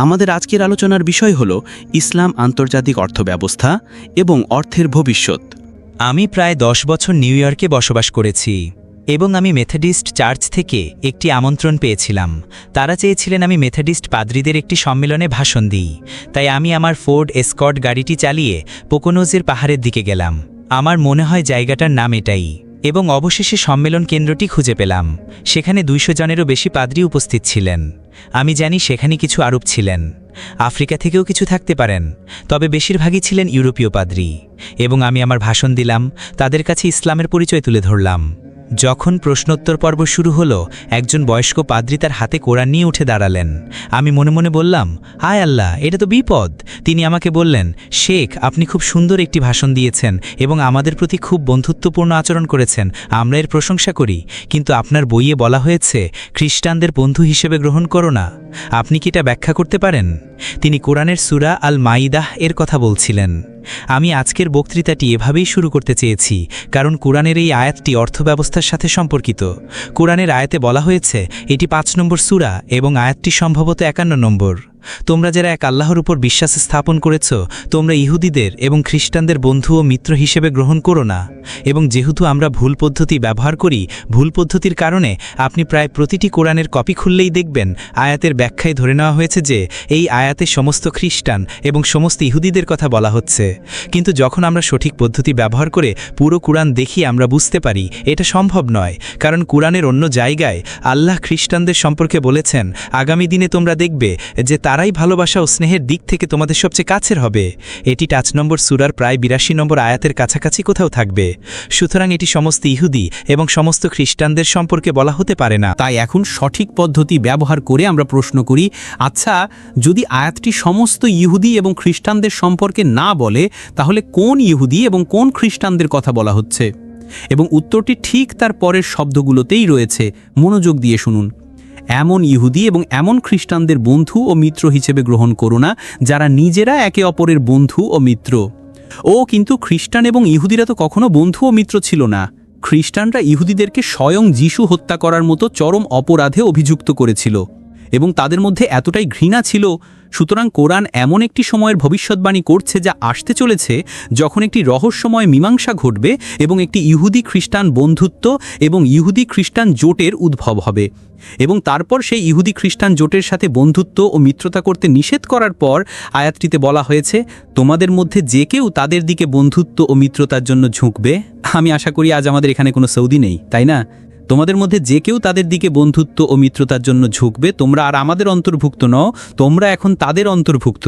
আমাদের আজকের আলোচনার বিষয় হল ইসলাম আন্তর্জাতিক অর্থব্যবস্থা এবং অর্থের ভবিষ্যৎ। আমি প্রায় 10 বছর নিউ ইয়র্কে বসবাস করেছি এবং আমি মেথডিস্ট চার্চ থেকে একটি আমন্ত্রণ পেয়েছিলাম। তারা চেয়েছিলেন আমি মেথডিস্ট পাদ্রীদের একটি সম্মেলনে ভাষণ দিই, তাই আমি আমার ফোর্ড এসকর্ট গাড়িটি চালিয়ে পোকোনোজের পাহাড়ের দিকে গেলাম। আমার মনে হয় জায়গাটার নাম এটাই, এবং অবশেষে সম্মেলন কেন্দ্রটি খুঁজে পেলাম। সেখানে 200 জনেরও বেশি পাদ্রী উপস্থিত ছিলেন। আমি জানি সেখানে কিছু আরব ছিলেন, আফ্রিকা থেকেও কিছু থাকতে পারেন, তবে বেশিরভাগই ছিলেন ইউরোপীয় পাদ্রী। এবং আমি আমার ভাষণ দিলাম, তাদের কাছে ইসলামের পরিচয় তুলে ধরলাম। যখন প্রশ্নোত্তর পর্ব শুরু হলো, একজন বয়স্ক পাদ্রী তার হাতে কোরআন নিয়ে উঠে দাঁড়ালেন। আমি মনে মনে বললাম, হায় আল্লাহ, এটা তো বিপদ। তিনি আমাকে বললেন, শেখ, আপনি খুব সুন্দর একটি ভাষণ দিয়েছেন এবং আমাদের প্রতি খুব বন্ধুত্বপূর্ণ আচরণ করেছেন, আমরা এর প্রশংসা করি, কিন্তু আপনার বইয়ে বলা হয়েছে খ্রিস্টানদের বন্ধু হিসেবে গ্রহণ করো না। আপনি কি এটা ব্যাখ্যা করতে পারেন? তিনি কোরআনের সূরা আল মাইদাহ এর কথা বলছিলেন। আমি আজকের বক্তৃতাটি এভাবেই শুরু করতে চেয়েছি, কারণ কোরআনের এই আয়াতটি অর্থব্যবস্থার সাথে সম্পর্কিত। কোরআনের আয়াতে বলা হয়েছে এটি 5 নম্বর সূরা এবং আয়াতটি সম্ভবত 51 নম্বর। তোমরা যারা এক আল্লাহর উপর বিশ্বাস স্থাপন করেছ, তোমরা ইহুদিদের এবং খ্রিস্টানদের বন্ধু ও মিত্র হিসেবে গ্রহণ করো না। এবং যেহেতু আমরা ভুল পদ্ধতি ব্যবহার করি, ভুল পদ্ধতির কারণে আপনি প্রায় প্রতিটি কোরআনের কপি খুললেই দেখবেন আয়াতের ব্যাখ্যায় ধরে নেওয়া হয়েছে যে এই আয়াতে সমস্ত খ্রিস্টান এবং সমস্ত ইহুদিদের কথা বলা হচ্ছে। কিন্তু যখন আমরা সঠিক পদ্ধতি ব্যবহার করে পুরো কোরআন দেখি, আমরা বুঝতে পারি এটা সম্ভব নয়, কারণ কোরআনের অন্য জায়গায় আল্লাহ খ্রিস্টানদের সম্পর্কে বলেছেন, আগামী দিনে তোমরা দেখবে যে তারাই ভালোবাসা ও স্নেহের দিক থেকে তোমাদের সবচেয়ে কাছের হবে। এটি 5 নম্বর সূরার প্রায় 82 নম্বর আয়াতের কাছাকাছি কোথাও থাকবে। সুতরাং এটি সমস্ত ইহুদি এবং সমস্ত খ্রিস্টানদের সম্পর্কে বলা হতে পারে না। তাই এখন সঠিক পদ্ধতি ব্যবহার করে আমরা প্রশ্ন করি, আচ্ছা, যদি আয়াতটি সমস্ত ইহুদি এবং খ্রিস্টানদের সম্পর্কে না বলে, তাহলে কোন ইহুদি এবং কোন খ্রিস্টানদের কথা বলা হচ্ছে? এবং উত্তরটি ঠিক তার পরের শব্দগুলোতেই রয়েছে, মনোযোগ দিয়ে শুনুন। এমন ইহুদি এবং এমন খ্রিস্টানদের বন্ধু ও মিত্র হিসেবে গ্রহণ করো না যারা নিজেরা একে অপরের বন্ধু ও মিত্র। কিন্তু খ্রিস্টান এবং ইহুদিরা তো কখনো বন্ধু ও মিত্র ছিল না। খ্রিস্টানরা ইহুদিদেরকে স্বয়ং যিশু হত্যা করার মতো চরম অপরাধে অভিযুক্ত করেছিল এবং তাদের মধ্যে এতটাই ঘৃণা ছিল। সুতরাং কোরআন এমন একটি সময়ের ভবিষ্যৎবাণী করছে যা আসতে চলেছে, যখন একটি রহস্যময় মীমাংসা ঘটবে এবং একটি ইহুদি খ্রিস্টান বন্ধুত্ব এবং ইহুদি খ্রিস্টান জোটের উদ্ভব হবে। এবং তারপর সেই ইহুদি খ্রিস্টান জোটের সাথে বন্ধুত্ব ও মিত্রতা করতে নিষেধ করার পর আয়াতটিতে বলা হয়েছে, তোমাদের মধ্যে যে কেউ তাদের দিকে বন্ধুত্ব ও মিত্রতার জন্য ঝুঁকবে। আমি আশা করি আজ আমাদের এখানে কোনো সৌদি নেই, তাই না? তোমাদের মধ্যে যে কেউ তাদের দিকে বন্ধুত্ব ও মিত্রতার জন্য ঝুঁকবে, তোমরা আর আমাদের অন্তর্ভুক্ত নও, তোমরা এখন তাদের অন্তর্ভুক্ত।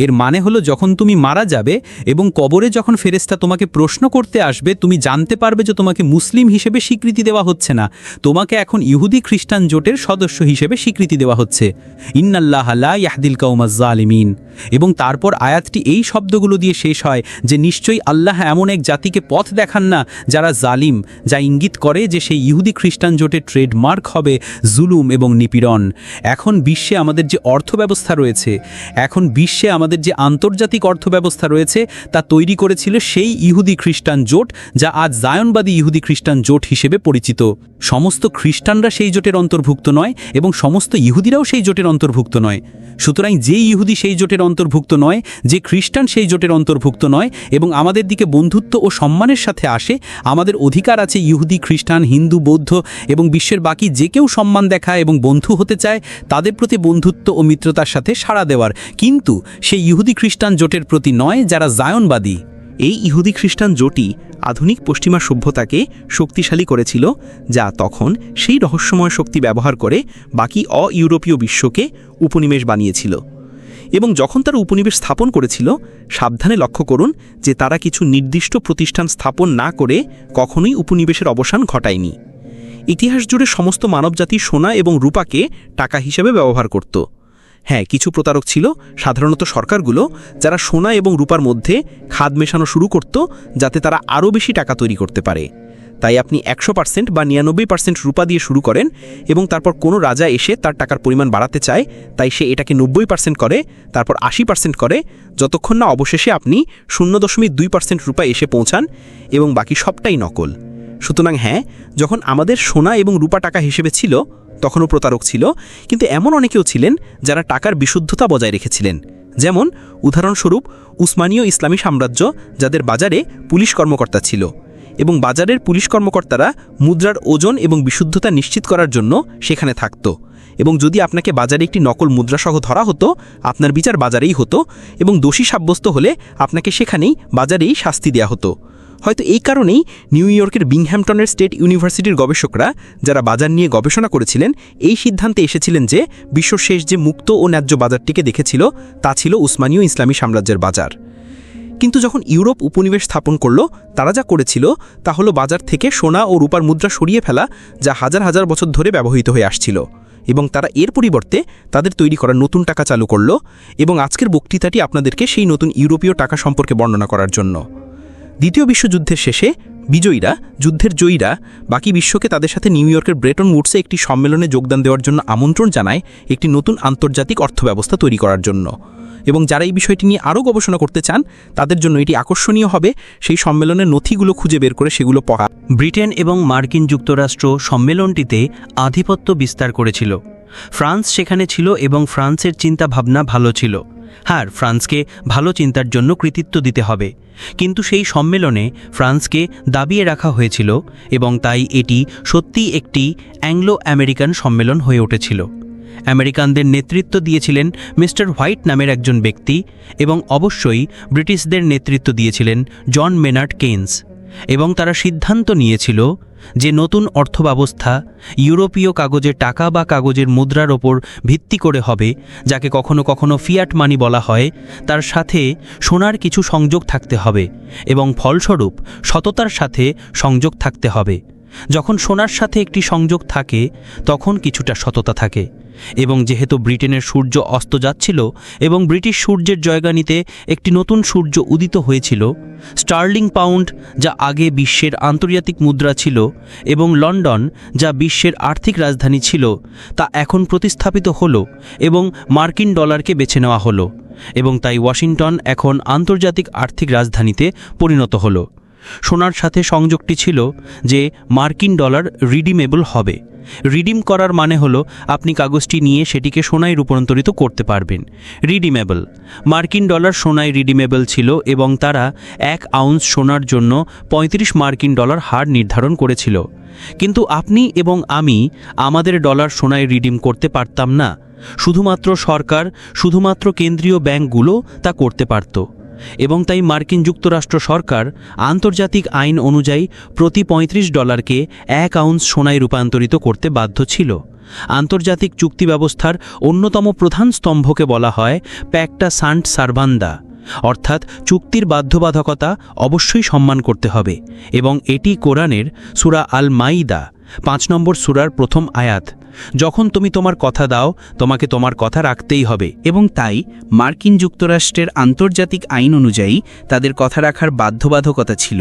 এর মানে হলো, যখন তুমি মারা যাবে এবং কবরে যখন ফেরেশতা তোমাকে প্রশ্ন করতে আসবে, তুমি জানতে পারবে যে তোমাকে মুসলিম হিসেবে স্বীকৃতি দেওয়া হচ্ছে না, তোমাকে এখন ইহুদি খ্রিস্টান জোটের সদস্য হিসেবে স্বীকৃতি দেওয়া হচ্ছে। ইন্নাল্লাহা লা ইয়াহদিল কওমাজ জালিমিন। এবং তারপর আয়াতটি এই শব্দগুলো দিয়ে শেষ হয় যে নিশ্চয়ই আল্লাহ এমন এক জাতিকে পথ দেখান না যারা জালিম, যা ইঙ্গিত করে যে সেই ইহুদি খ্রিস্টান জোটের ট্রেডমার্ক হবে জুলুম এবং নিপীড়ন। এখন বিশ্বে আমাদের যে অর্থব্যবস্থা রয়েছে, এখন বিশ্বে আমাদের যে আন্তর্জাতিক অর্থব্যবস্থা রয়েছে, তা তৈরি করেছিল সেই ইহুদি খ্রিস্টান জোট, যা আজ জায়নবাদী ইহুদি খ্রিস্টান জোট হিসেবে পরিচিত। সমস্ত খ্রিস্টানরা সেই জোটের অন্তর্ভুক্ত নয় এবং সমস্ত ইহুদিরাও সেই জোটের অন্তর্ভুক্ত নয়। সুতরাং যে ইহুদি সেই জোটের অন্তর্ভুক্ত নয়, যে খ্রিস্টান সেই জোটের অন্তর্ভুক্ত নয় এবং আমাদের দিকে বন্ধুত্ব ও সম্মানের সাথে আসে, আমাদের অধিকার আছে ইহুদি, খ্রিস্টান, হিন্দু, বৌদ্ধ এবং বিশ্বের বাকি যে কেউ সম্মান দেখায় এবং বন্ধু হতে চায়, তাদের প্রতি বন্ধুত্ব ও মিত্রতার সাথে সাড়া দেওয়ার, কিন্তু সেই ইহুদি খ্রিস্টান জোটের প্রতি নয় যারা জায়নবাদী। এই ইহুদি খ্রিস্টান জোটই আধুনিক পশ্চিমা সভ্যতাকে শক্তিশালী করেছিল, যা তখন সেই রহস্যময় শক্তি ব্যবহার করে বাকি ইউরোপীয় বিশ্বকে উপনিবেশ বানিয়েছিল। এবং যখন তারা উপনিবেশ স্থাপন করেছিল, সাবধানে লক্ষ্য করুন যে তারা কিছু নির্দিষ্ট প্রতিষ্ঠান স্থাপন না করে কখনোই উপনিবেশের অবসান ঘটায়নি। ইতিহাস জুড়ে সমস্ত মানবজাতি সোনা এবং রূপাকে টাকা হিসেবে ব্যবহার করত। হ্যাঁ, কিছু প্রতারক ছিল, সাধারণত সরকারগুলো, যারা সোনা এবং রূপার মধ্যে খাদ মেশানো শুরু করত যাতে তারা আরও বেশি টাকা তৈরি করতে পারে। তাই আপনি 100% বা 99% রূপা দিয়ে শুরু করেন এবং তারপর কোনো রাজা এসে তার টাকার পরিমাণ বাড়াতে চায়, তাই সে এটাকে 90% করে, তারপর 80% করে, যতক্ষণ না অবশেষে আপনি 0.2% রূপা এসে পৌঁছান এবং বাকি সবটাই নকল। সুতরাং হ্যাঁ, যখন আমাদের সোনা এবং রূপা টাকা হিসেবে ছিল, তখনও প্রতারক ছিল, কিন্তু এমন অনেকেও ছিলেন যারা টাকার বিশুদ্ধতা বজায় রেখেছিলেন। যেমন উদাহরণস্বরূপ উসমানীয় ইসলামী সাম্রাজ্য, যাদের বাজারে পুলিশ কর্মকর্তা ছিল, এবং বাজারের পুলিশ কর্মকর্তারা মুদ্রার ওজন এবং বিশুদ্ধতা নিশ্চিত করার জন্য সেখানে থাকত, এবং যদি আপনাকে বাজারে একটি নকল মুদ্রাসহ ধরা হতো, আপনার বিচার বাজারেই হতো, এবং দোষী সাব্যস্ত হলে আপনাকে সেখানেই বাজারেই শাস্তি দেয়া হতো। হয়তো এই কারণেই নিউ ইয়র্কের বিংহ্যামটনের স্টেট ইউনিভার্সিটির গবেষকরা, যারা বাজার নিয়ে গবেষণা করেছিলেন, এই সিদ্ধান্তে এসেছিলেন যে বিশ্বর শেষ যে মুক্ত ও ন্যায্য বাজারটিকে দেখেছিল তা ছিল উসমানীয় ইসলামী সাম্রাজ্যের বাজার। কিন্তু যখন ইউরোপ উপনিবেশ স্থাপন করল, তারা যা করেছিল তা হলো বাজার থেকে সোনা ও রূপার মুদ্রা সরিয়ে ফেলা, যা হাজার হাজার বছর ধরে ব্যবহৃত হয়ে আসছিল, এবং তারা এর পরিবর্তে তাদের তৈরি করা নতুন টাকা চালু করল। এবং আজকের বক্তৃতাটি আপনাদেরকে সেই নতুন ইউরোপীয় টাকা সম্পর্কে বর্ণনা করার জন্য। দ্বিতীয় বিশ্বযুদ্ধের শেষে বিজয়ীরা, যুদ্ধের জয়ীরা বাকি বিশ্বকে তাদের সাথে নিউ ইয়র্কের ব্রেটন উডসে একটি সম্মেলনে যোগদান দেওয়ার জন্য আমন্ত্রণ জানায়, একটি নতুন আন্তর্জাতিক অর্থব্যবস্থা তৈরি করার জন্য। এবং যারা এই বিষয়টি নিয়ে আরও গবেষণা করতে চান, তাদের জন্য এটি আকর্ষণীয় হবে সেই সম্মেলনের নথিগুলো খুঁজে বের করে সেগুলো পড়া। ব্রিটেন এবং মার্কিন যুক্তরাষ্ট্র সম্মেলনটিতে আধিপত্য বিস্তার করেছিল। ফ্রান্স সেখানে ছিল এবং ফ্রান্সের চিন্তাভাবনা ভালো ছিল। হ্যাঁ, ফ্রান্সকে ভালো চিন্তার জন্য কৃতিত্ব দিতে হবে, কিন্তু সেই সম্মেলনে ফ্রান্সকে দাবিয়ে রাখা হয়েছিল, এবং তাই এটি সত্যিই একটি অ্যাংলো আমেরিকান সম্মেলন হয়ে উঠেছিল। আমেরিকানদের নেতৃত্ব দিয়েছিলেন মিস্টার হোয়াইট নামের একজন ব্যক্তি, এবং অবশ্যই ব্রিটিশদের নেতৃত্ব দিয়েছিলেন জন মেনার্ড কেইন্স। এবং তারা সিদ্ধান্ত নিয়েছিল যে নতুন অর্থব্যবস্থা ইউরোপীয় কাগজের টাকা বা কাগজের মুদ্রার ওপর ভিত্তি করে হবে, যাকে কখনো কখনো ফিয়াট মানি বলা হয়। তার সাথে সোনার কিছু সংযোগ থাকতে হবে, এবং ফলস্বরূপ সততার সাথে সংযোগ থাকতে হবে। যখন সোনার সাথে একটি সংযোগ থাকে, তখন কিছুটা সততা থাকে। এবং যেহেতু ব্রিটেনের সূর্য অস্ত যাচ্ছিল এবং ব্রিটিশ সূর্যের জায়গা নিতে একটি নতুন সূর্য উদিত হয়েছিল, স্টার্লিং পাউন্ড, যা আগে বিশ্বের আন্তর্জাতিক মুদ্রা ছিল, এবং লন্ডন, যা বিশ্বের আর্থিক রাজধানী ছিল, তা এখন প্রতিস্থাপিত হলো এবং মার্কিন ডলারকে বেছে নেওয়া হলো, এবং তাই ওয়াশিংটন এখন আন্তর্জাতিক আর্থিক রাজধানীতে পরিণত হলো। সোনার সাথে সংযোগটি ছিল যে মার্কিন ডলার রিডিমেবল হবে। রিডিম করার মানে হলো আপনি কাগজটি নিয়ে সেটিকে সোনায় রূপান্তরিত করতে পারবেন। রিডিমেবল, মার্কিন ডলার সোনায় রিডিমেবল ছিল, এবং তারা 1 আউন্স সোনার জন্য 35 মার্কিন ডলার হার নির্ধারণ করেছিল। কিন্তু আপনি এবং আমি আমাদের ডলার সোনায় রিডিম করতে পারতাম না। শুধুমাত্র সরকার, শুধুমাত্র কেন্দ্রীয় ব্যাংকগুলো তা করতে পারত। এবং তাই মার্কিন যুক্তরাষ্ট্র সরকার আন্তর্জাতিক আইন অনুযায়ী প্রতি $35কে 1 আউন্স সোনায় রূপান্তরিত করতে বাধ্য ছিল। আন্তর্জাতিক চুক্তি ব্যবস্থার অন্যতম প্রধান স্তম্ভকে বলা হয় প্যাক্টা সান্ট সার্ভান্দা, অর্থাৎ চুক্তির বাধ্যবাধকতা অবশ্যই সম্মান করতে হবে, এবং এটি কোরআনের সূরা আল মাইদা 5 নম্বর সূরার প্রথম আয়াত। যখন তুমি তোমার কথা দাও, তোমাকে তোমার কথা রাখতেই হবে। এবং তাই মার্কিন যুক্তরাষ্ট্রের আন্তর্জাতিক আইন অনুযায়ী তাদের কথা রাখার বাধ্যবাধকতা ছিল।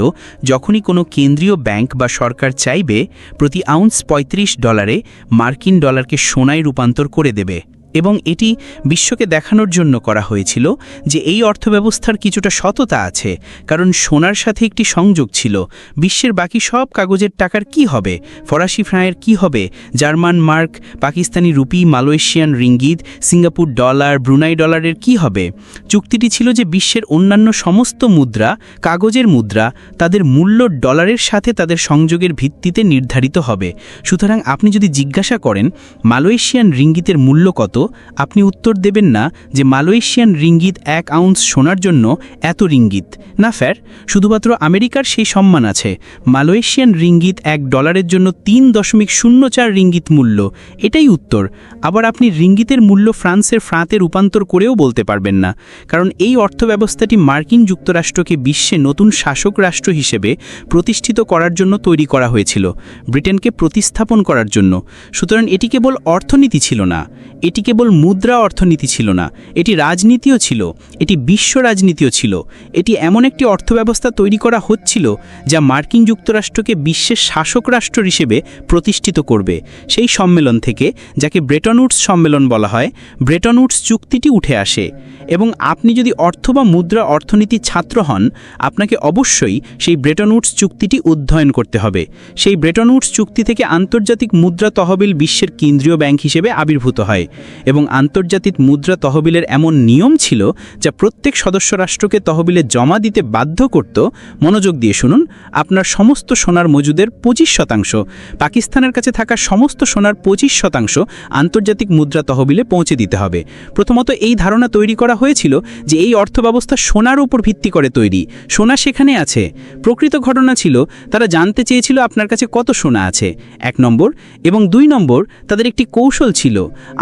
যখনই কোনো কেন্দ্রীয় ব্যাংক বা সরকার চাইবে, প্রতি আউন্স $35 মার্কিন ডলারকে সোনায় রূপান্তর করে দেবে। এবং এটি বিশ্বকে দেখানোর জন্য করা হয়েছিল যে এই অর্থব্যবস্থার কিছুটা সততা আছে, কারণ সোনার সাথে একটি সংযোগ ছিল। বিশ্বের বাকি সব কাগজের টাকার কি হবে? ফরাসি ফ্রাঁয়ের কি হবে? German mark, Pakistani rupee, Malaysian ringgit, Singapore dollar, Brunei ডলারের কি হবে? চুক্তিটি ছিল যে বিশ্বের অন্যান্য সমস্ত মুদ্রা, কাগজের মুদ্রা, তাদের মূল্য ডলারের সাথে তাদের সংযোগের ভিত্তিতে নির্ধারিত হবে। সুতরাং আপনি যদি জিজ্ঞাসা করেন মালয়েশিয়ান রিঙ্গিতের মূল্য কত, আপনি উত্তর দেবেন না যে মালয়েশিয়ান রিঙ্গিত 1 আউন্স সোনার জন্য এত রিঙ্গিত না স্যার। শুধুমাত্র আমেরিকার সেই সম্মান আছে। মালয়েশিয়ান রিঙ্গিত $1 জন্য 3.04 রিঙ্গিত মূল্য, এটাই উত্তর। আবার আপনি রিঙ্গিতের মূল্য ফ্রান্সের ফ্রাঁতে রূপান্তর করেও বলতে পারবেন না, কারণ এই অর্থব্যবস্থাটি মার্কিন যুক্তরাষ্ট্রকে বিশ্বে নতুন শাসক রাষ্ট্র হিসেবে প্রতিষ্ঠিত করার জন্য তৈরি করা হয়েছিল, ব্রিটেনকে প্রতিস্থাপন করার জন্য। সুতরাং এটি কেবল অর্থনীতি ছিল না, এটি কেবল মুদ্রা অর্থনীতি ছিল না, এটি রাজনীতিও ছিল, এটি বিশ্ব রাজনীতিও ছিল। এটি এমন একটি অর্থব্যবস্থা তৈরি করা হচ্ছিল যা মার্কিন যুক্তরাষ্ট্রকে বিশ্বের শাসক রাষ্ট্র হিসেবে প্রতিষ্ঠিত করবে। সেই সম্মেলন থেকে, যাকে ব্রেটন উডস সম্মেলন বলা হয়, ব্রেটন উডস চুক্তিটি উঠে আসে। এবং আপনি যদি অর্থ বা মুদ্রা অর্থনীতির ছাত্র হন, আপনাকে অবশ্যই সেই ব্রেটন উডস চুক্তিটি অধ্যয়ন করতে হবে। সেই ব্রেটন উডস চুক্তি থেকে আন্তর্জাতিক মুদ্রা তহবিল বিশ্বের কেন্দ্রীয় ব্যাংক হিসেবে আবির্ভূত হয় এবং আন্তর্জাতিক মুদ্রা তহবিলের এমন নিয়ম ছিল যা প্রত্যেক সদস্য রাষ্ট্রকে তহবিলে জমা দিতে বাধ্য করত। মনোযোগ দিয়ে শুনুন, আপনার সমস্ত সোনার মজুদের 25%, পাকিস্তানের কাছে থাকা সমস্ত সোনার 25% আন্তর্জাতিক মুদ্রা তহবিলে পৌঁছে দিতে হবে। প্রথমত এই ধারণা তৈরি করা হয়েছিল যে এই অর্থব্যবস্থা সোনার উপর ভিত্তি করে তৈরি, সোনা সেখানে আছে। প্রকৃত ঘটনা ছিল তারা জানতে চেয়েছিল আপনার কাছে কত সোনা আছে, 1 নম্বর। এবং 2 নম্বর, তাদের একটি কৌশল ছিল।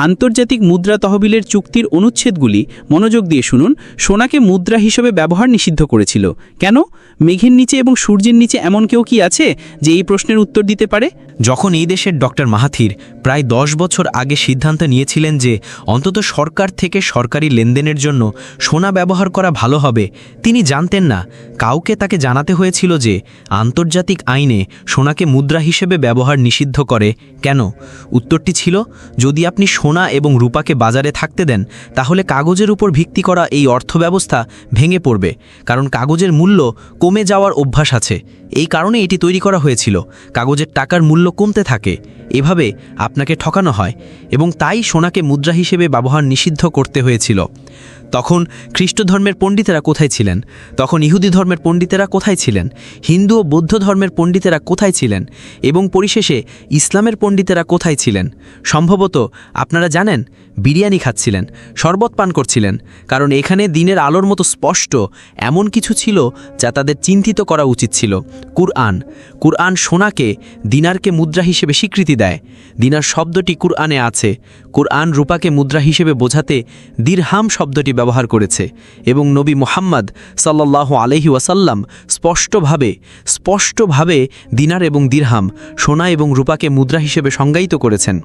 আন্তর্জাতিক মুদ্রা তহবিলের চুক্তির অনুচ্ছেদগুলি, মনোযোগ দিয়ে শুনুন, সোনাকে মুদ্রা হিসেবে ব্যবহার নিষিদ্ধ করেছিল। কেন? মেঘের নিচে এবং সূর্যের নিচে এমন কেউ কি আছে যে এই প্রশ্নের উত্তর দিতে পারে? যখন এই দেশের ডক্টর মাহাথির প্রায় 10 বছর আগে সিদ্ধান্ত নিয়েছিলেন যে অন্তত সরকার থেকে সরকারি লেনদেনের জন্য সোনা ব্যবহার করা ভালো হবে, তিনি জানতেন না, কাউকে তাকে জানাতে হয়েছিল যে আন্তর্জাতিক আইনে সোনাকে মুদ্রা হিসেবে ব্যবহার নিষিদ্ধ করে। কেন? উত্তরটি ছিল, যদি আপনি সোনা এবং রূপাকে বাজারে থাকতে দেন, তাহলে কাগজের উপর ভিত্তি করা এই অর্থব্যবস্থা ভেঙে পড়বে, কারণ কাগজের মূল্য কমে যাওয়ার অভ্যাস আছে। এই কারণে এটি তৈরি করা হয়েছিল, কাগজের টাকার মূল্য কমতে থাকে, এভাবে আপনাকে ঠকানো হয়, এবং তাই সোনাকে মুদ্রা হিসেবে ব্যবহার নিষিদ্ধ করতে হয়েছিল। তখন খ্রিস্ট ধর্মের পণ্ডিতেরা কোথায় ছিলেন? তখন ইহুদি ধর্মের পণ্ডিতেরা কোথায় ছিলেন? হিন্দু ও বৌদ্ধ ধর্মের পণ্ডিতেরা কোথায় ছিলেন? এবং পরিশেষে ইসলামের পণ্ডিতেরা কোথায় ছিলেন? সম্ভবত আপনারা জানেন, বিরিয়ানি খাচ্ছিলেন, শরবত পান করছিলেন, কারণ এখানে দিনের আলোর মতো স্পষ্ট এমন কিছু ছিল যা তাদের চিন্তিত করা উচিত ছিল। কুরআন সোনাকে, দিনারকে মুদ্রা হিসেবে স্বীকৃতি দেয়। দিনার শব্দটি কুরআনে আছে। কুরআন রূপাকে মুদ্রা হিসেবে বোঝাতে দিরহাম শব্দটি ব্যবহার করেছে, এবং নবী মুহাম্মদ সাল্লাল্লাহু আলাইহি ওয়াসাল্লাম স্পষ্টভাবে দিনার এবং দিরহাম, সোনা এবং রূপাকে মুদ্রা হিসেবে সংজ্ঞায়িত করেছেন।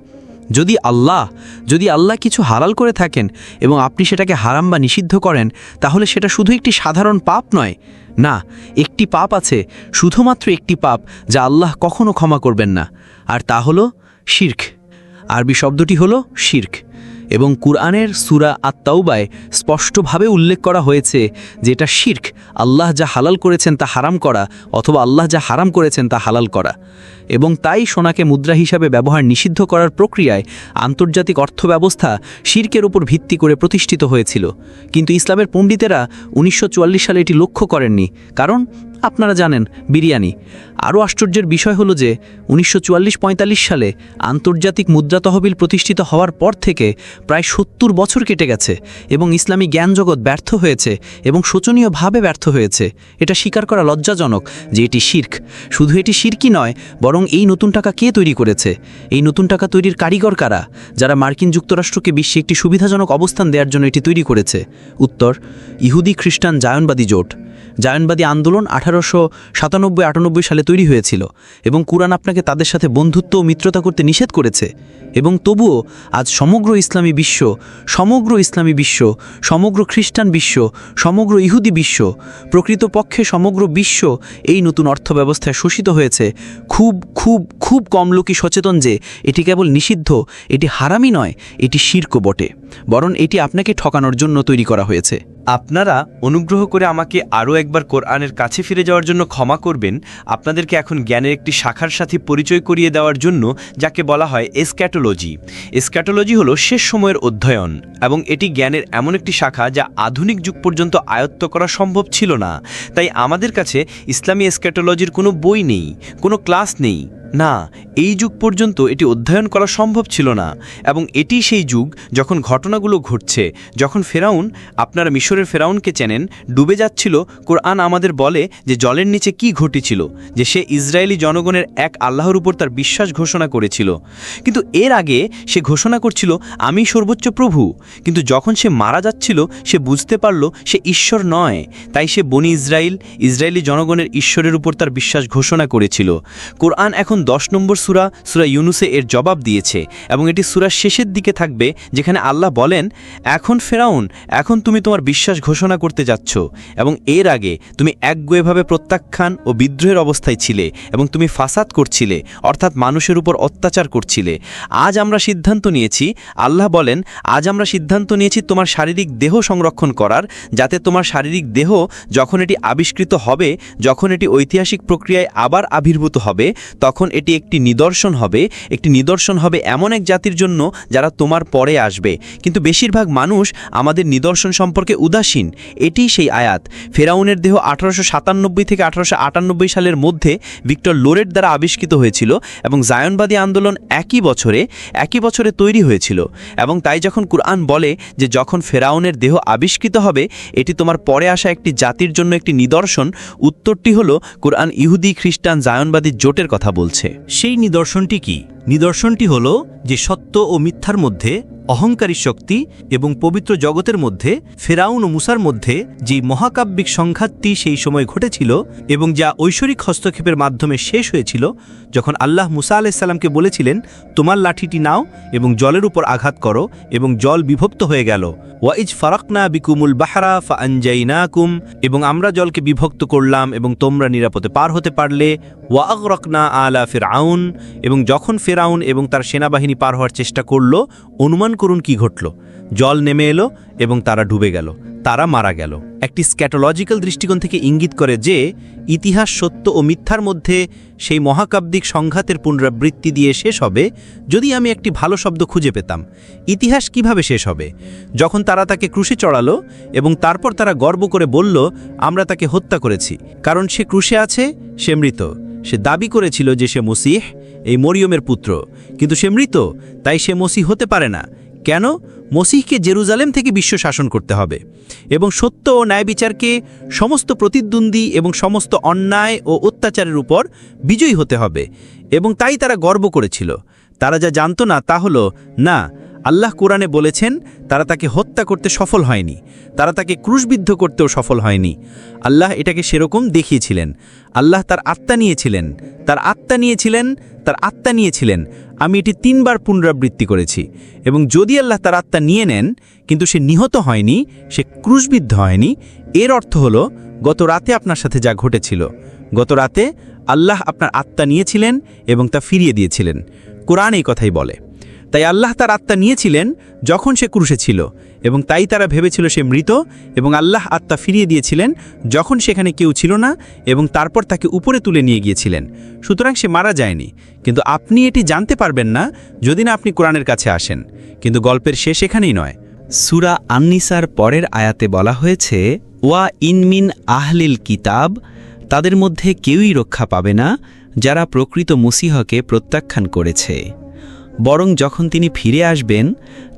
যদি আল্লাহ কিছু হালাল করে থাকেন এবং আপনি সেটাকে হারাম বা নিষিদ্ধ করেন, তাহলে সেটা শুধু একটি সাধারণ পাপ নয়। না, একটি পাপ আছে, শুধুমাত্র একটি পাপ যা আল্লাহ কখনো ক্ষমা করবেন না, আর তা হলো শিরক। আরবি শব্দটি হলো শিরক, এবং কুরআনের সূরা আত-তাওবায় স্পষ্টভাবে উল্লেখ করা হয়েছে যে এটা শিরক, আল্লাহ যা হালাল করেছেন তা হারাম করা, অথবা আল্লাহ যা হারাম করেছেন তা হালাল করা। এবং তাই সোনাকে মুদ্রা হিসাবে ব্যবহার নিষিদ্ধ করার প্রক্রিয়ায় আন্তর্জাতিক অর্থব্যবস্থা শিরকের উপর ভিত্তি করে প্রতিষ্ঠিত হয়েছিল। কিন্তু ইসলামের পণ্ডিতেরা 1944 সালে এটি লক্ষ্য করেননি, কারণ আপনারা জানেন, বিরিয়ানি। আরও আশ্চর্যের বিষয় হলো যে 1944-45 সালে আন্তর্জাতিক মুদ্রা তহবিল প্রতিষ্ঠিত হওয়ার পর থেকে প্রায় 70 বছর কেটে গেছে এবং ইসলামী জ্ঞানজগৎ ব্যর্থ হয়েছে, এবং শোচনীয়ভাবে ব্যর্থ হয়েছে। এটা স্বীকার করা লজ্জাজনক যে এটি শিরক। শুধু এটি শিরকই নয়, বরং এই নতুন টাকা কে তৈরি করেছে? এই নতুন টাকা তৈরির কারিগর কারা, যারা মার্কিন যুক্তরাষ্ট্রকে বিশ্বে একটি সুবিধাজনক অবস্থান দেওয়ার জন্য এটি তৈরি করেছে? উত্তর, ইহুদি খ্রিস্টান জায়নবাদী জোট। জায়নবাদী আন্দোলন 1897-98 সালে তৈরি হয়েছিল, এবং কুরআন আপনাকে তাদের সাথে বন্ধুত্ব ও মিত্রতা করতে নিষেধ করেছে। এবং তবুও আজ সমগ্র ইসলামী বিশ্ব, সমগ্র খ্রিস্টান বিশ্ব, সমগ্র ইহুদি বিশ্ব, প্রকৃতপক্ষে সমগ্র বিশ্ব এই নতুন অর্থব্যবস্থায় শোষিত হয়েছে। খুব খুব খুব কম লোকই সচেতন যে এটি কেবল নিষিদ্ধ, এটি হারামই নয়, এটি শিরকও বটে, বরং এটি আপনাকে ঠকানোর জন্য তৈরি করা হয়েছে। আপনারা অনুগ্রহ করে আমাকে আরও একবার কোরআনের কাছে ফিরে যাওয়ার জন্য ক্ষমা করবেন। আপনাদেরকে এখন জ্ঞানের একটি শাখার সাথে পরিচয় করিয়ে দেওয়ার জন্য, যাকে বলা হয় এসক্যাটোলজি। এসক্যাটোলজি হলো শেষ সময়ের অধ্যয়ন, এবং এটি জ্ঞানের এমন একটি শাখা যা আধুনিক যুগ পর্যন্ত আয়ত্ত করা সম্ভব ছিল না। তাই আমাদের কাছে ইসলামী এসক্যাটোলজির কোনো বই নেই, কোনো ক্লাস নেই। না, এই যুগ পর্যন্ত এটি অধ্যয়ন করা সম্ভব ছিল না, এবং এটি সেই যুগ যখন ঘটনাগুলো ঘটছে, যখন ফেরাউন, আপনারা মিশরের ফেরাউনকে চেনেন, ডুবে যাচ্ছিল। কোরআন আমাদের বলে যে জলের নিচে কি ঘটেছিল, যে সে ইসরায়েলি জনগণের এক আল্লাহর উপর তার বিশ্বাস ঘোষণা করেছিল, কিন্তু এর আগে সে ঘোষণা করছিল আমি সর্বোচ্চ প্রভু। কিন্তু যখন সে মারা যাচ্ছিল, সে বুঝতে পারল সে ঈশ্বর নয়, তাই সে বনি ইসরায়েলি জনগণের ঈশ্বরের উপর তার বিশ্বাস ঘোষণা করেছিল। কোরআন এখন 10 নম্বর সূরা সূরা ইউনুসে এর জবাব দিয়েছে এবং এটি সূরার শেষের দিকে থাকবে, যেখানে আল্লাহ বলেন, এখন ফেরাউন, এখন তুমি তোমার বিশ্বাস ঘোষণা করতে যাচ্ছ এবং এর আগে তুমি একগুঁয়েভাবে প্রত্যাখ্যান ও বিদ্রোহের অবস্থায় ছিলে এবং তুমি ফাসাদ করছিলে, অর্থাৎ মানুষের উপর অত্যাচার করছিলে। আজ আমরা সিদ্ধান্ত নিয়েছি, আল্লাহ বলেন, আজ আমরা সিদ্ধান্ত নিয়েছি তোমার শারীরিক দেহ সংরক্ষণ করার, যাতে তোমার শারীরিক দেহ যখন এটি আবিষ্কৃত হবে, যখন এটি ঐতিহাসিক প্রক্রিয়ায় আবার আবির্ভূত হবে, তখন এটি একটি নিদর্শন হবে এমন এক জাতির জন্য যারা তোমার পরে আসবে। কিন্তু বেশিরভাগ মানুষ আমাদের নিদর্শন সম্পর্কে উদাসীন। এটিই সেই আয়াত। ফেরাউনের দেহ 1897 থেকে 1898 সালের মধ্যে ভিক্টর লোরেট দ্বারা আবিষ্কৃত হয়েছিল এবং জায়নবাদী আন্দোলন একই বছরে তৈরি হয়েছিল। এবং তাই যখন কুরআন বলে যে যখন ফেরাউনের দেহ আবিষ্কৃত হবে এটি তোমার পরে আসা একটি জাতির জন্য একটি নিদর্শন, উত্তরটি হলো কুরআন ইহুদি খ্রিস্টান জায়নবাদী জোটের কথা বলছে। সেই নিদর্শনটি কি? নিদর্শনটি হল যে সত্য ও মিথ্যার মধ্যে, অহংকারী শক্তি এবং পবিত্র জগতের মধ্যে, ফেরাউন ও মুসার মধ্যে যে মহাকাব্যিক সংঘাতটি সেই সময় ঘটেছিল এবং যা ঐশ্বরিক হস্তক্ষেপের মাধ্যমে শেষ হয়েছিল, যখন আল্লাহ মুসা আলাইসাল্লামকে বলেছিলেন, তোমার লাঠিটি নাও এবং জলের উপর আঘাত করো, এবং জল বিভক্ত হয়ে গেল। ওয়াইজ ফারাকনা বিকুমুল বাহরা ফাআনজাইনাকুম, এবং আমরা জলকে বিভক্ত করলাম এবং তোমরা নিরাপদে পার হতে পারলে। ওয়া আগরাকনা আলা ফিরআউন, এবং যখন ফেরাউন এবং তার সেনাবাহিনী পার হওয়ার চেষ্টা করল, অনুমান করুন কি ঘটল। জল নেমে এলো এবং তারা ডুবে গেল, তারা মারা গেল। একটি স্ক্যাটোলজিক্যাল দৃষ্টিকোণ থেকে ইঙ্গিত করে যে ইতিহাস সত্য ও মিথ্যার মধ্যে সেই মহাকাব্যিক সংঘাতের পুনরাবৃত্তি দিয়ে শেষ হবে। যদি আমি একটি ভালো শব্দ খুঁজে পেতাম, ইতিহাস কিভাবে শেষ হবে? যখন তারা তাকে ক্রুশে চড়ালো এবং তারপর তারা গর্ব করে বলল, আমরা তাকে হত্যা করেছি, কারণ সে ক্রুশে আছে, সে মৃত। সে দাবি করেছিল যে সে মসিহ, এই মরিয়মের পুত্র, কিন্তু সে মৃত, তাই সে মসিহ হতে পারে না। কেন? মসিহকে জেরুজালেম থেকে বিশ্ব শাসন করতে হবে এবং সত্য ও ন্যায় বিচারকে সমস্ত প্রতিদ্বন্দ্বী এবং সমস্ত অন্যায় ও অত্যাচারের উপর বিজয়ী হতে হবে, এবং তাই তারা গর্ব করেছিল। তারা যা জানত না তা হলো, না, আল্লাহ কোরআনে বলেছেন তারা তাকে হত্যা করতে সফল হয়নি, তারা তাকে ক্রুশবিদ্ধ করতেও সফল হয়নি। আল্লাহ এটাকে সেরকম দেখিয়েছিলেন। আল্লাহ তার আত্মা নিয়েছিলেন। আমি এটি 3 বার পুনরাবৃত্তি করেছি। এবং যদি আল্লাহ তার আত্মা নিয়ে নেন কিন্তু সে নিহত হয়নি, সে ক্রুশবিদ্ধ হয়নি, এর অর্থ হলো গত রাতে আপনার সাথে যা ঘটেছিল। গত রাতে আল্লাহ আপনার আত্মা নিয়েছিলেন এবং তা ফিরিয়ে দিয়েছিলেন। কোরআন এই কথাই বলে। তাই আল্লাহ তার আত্মা নিয়েছিলেন যখন সে ক্রুশে ছিল, এবং তাই তারা ভেবেছিল সে মৃত, এবং আল্লাহ আত্মা ফিরিয়ে দিয়েছিলেন যখন সেখানে কেউ ছিল না, এবং তারপর তাকে উপরে তুলে নিয়ে গিয়েছিলেন। সুতরাং সে মারা যায়নি। কিন্তু আপনি এটি জানতে পারবেন না যদি না আপনি কোরআনের কাছে আসেন। কিন্তু গল্পের শেষ এখানেই নয়। সূরা আন-নিসার পরের আয়াতে বলা হয়েছে, ওয়া ইনমিন আহলিল কিতাব, তাদের মধ্যে কেউই রক্ষা পাবে না যারা প্রকৃত মসিহকে প্রত্যাখ্যান করেছে, বরং যখন তিনি ফিরে আসবেন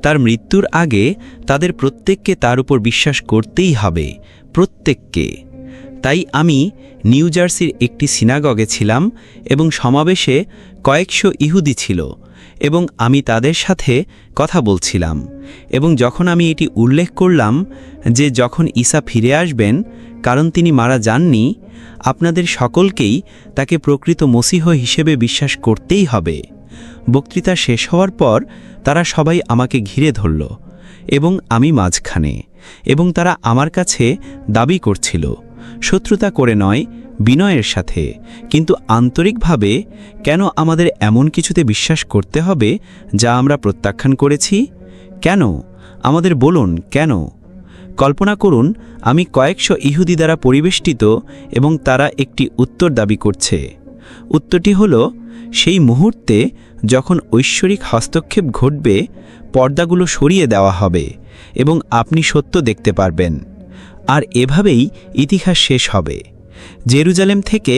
তার মৃত্যুর আগে তাদের প্রত্যেককে তার উপর বিশ্বাস করতেই হবে, প্রত্যেককে। তাই আমি নিউ জার্সির একটি সিনাগগে ছিলাম এবং সমাবেশে কয়েকশো ইহুদি ছিল, এবং আমি তাদের সাথে কথা বলছিলাম। এবং যখন আমি এটি উল্লেখ করলাম যে যখন ঈসা ফিরে আসবেন, কারণ তিনি মারা যাননি, আপনাদের সকলকেই তাকে প্রকৃত মসিহ হিসেবে বিশ্বাস করতেই হবে। বক্তৃতা শেষ হওয়ার পর তারা সবাই আমাকে ঘিরে ধরল এবং আমি মাঝখানে, এবং তারা আমার কাছে দাবি করছিল, শত্রুতা করে নয়, বিনয়ের সাথে, কিন্তু আন্তরিকভাবে, কেন আমাদের এমন কিছুতে বিশ্বাস করতে হবে যা আমরা প্রত্যাখ্যান করেছি? কেন? আমাদের বলুন কেন? কল্পনা করুন, আমি কয়েকশো ইহুদি দ্বারা পরিবেষ্টিত এবং তারা একটি উত্তর দাবি করছে। উত্তরটি হল, সেই মুহূর্তে যখন ঐশ্বরিক হস্তক্ষেপ ঘটবে, পর্দাগুলো সরিয়ে দেওয়া হবে এবং আপনি সত্য দেখতে পারবেন। আর এভাবেই ইতিহাস শেষ হবে। জেরুজালেম থেকে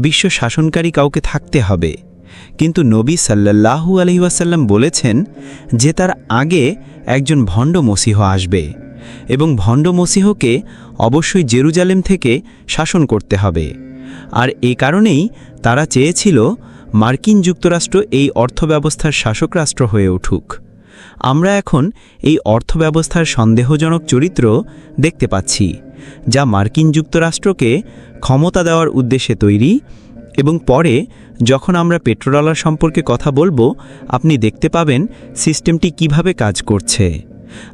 বিশ্ব শাসনকারী কাউকে থাকতে হবে। কিন্তু নবী সাল্লাল্লাহু আলাইহি ওয়াসাল্লাম বলেছেন যে তার আগে একজন ভণ্ড মসিহ আসবে, এবং ভণ্ড মসিহকে অবশ্যই জেরুজালেম থেকে শাসন করতে হবে। আর এই কারণেই তারা চেয়েছিল মার্কিন যুক্তরাষ্ট্র এই অর্থব্যবস্থার শাসক রাষ্ট্র হয়ে উঠুক। আমরা এখন এই অর্থব্যবস্থার সন্দেহজনক চরিত্র দেখতে পাচ্ছি, যা মার্কিন যুক্তরাষ্ট্রকে ক্ষমতা দেওয়ার উদ্দেশ্যে তৈরি এবং পরে যখন আমরা পেট্রোডলার সম্পর্কে কথা বলবো আপনি দেখতে পাবেন সিস্টেমটি কিভাবে কাজ করছে।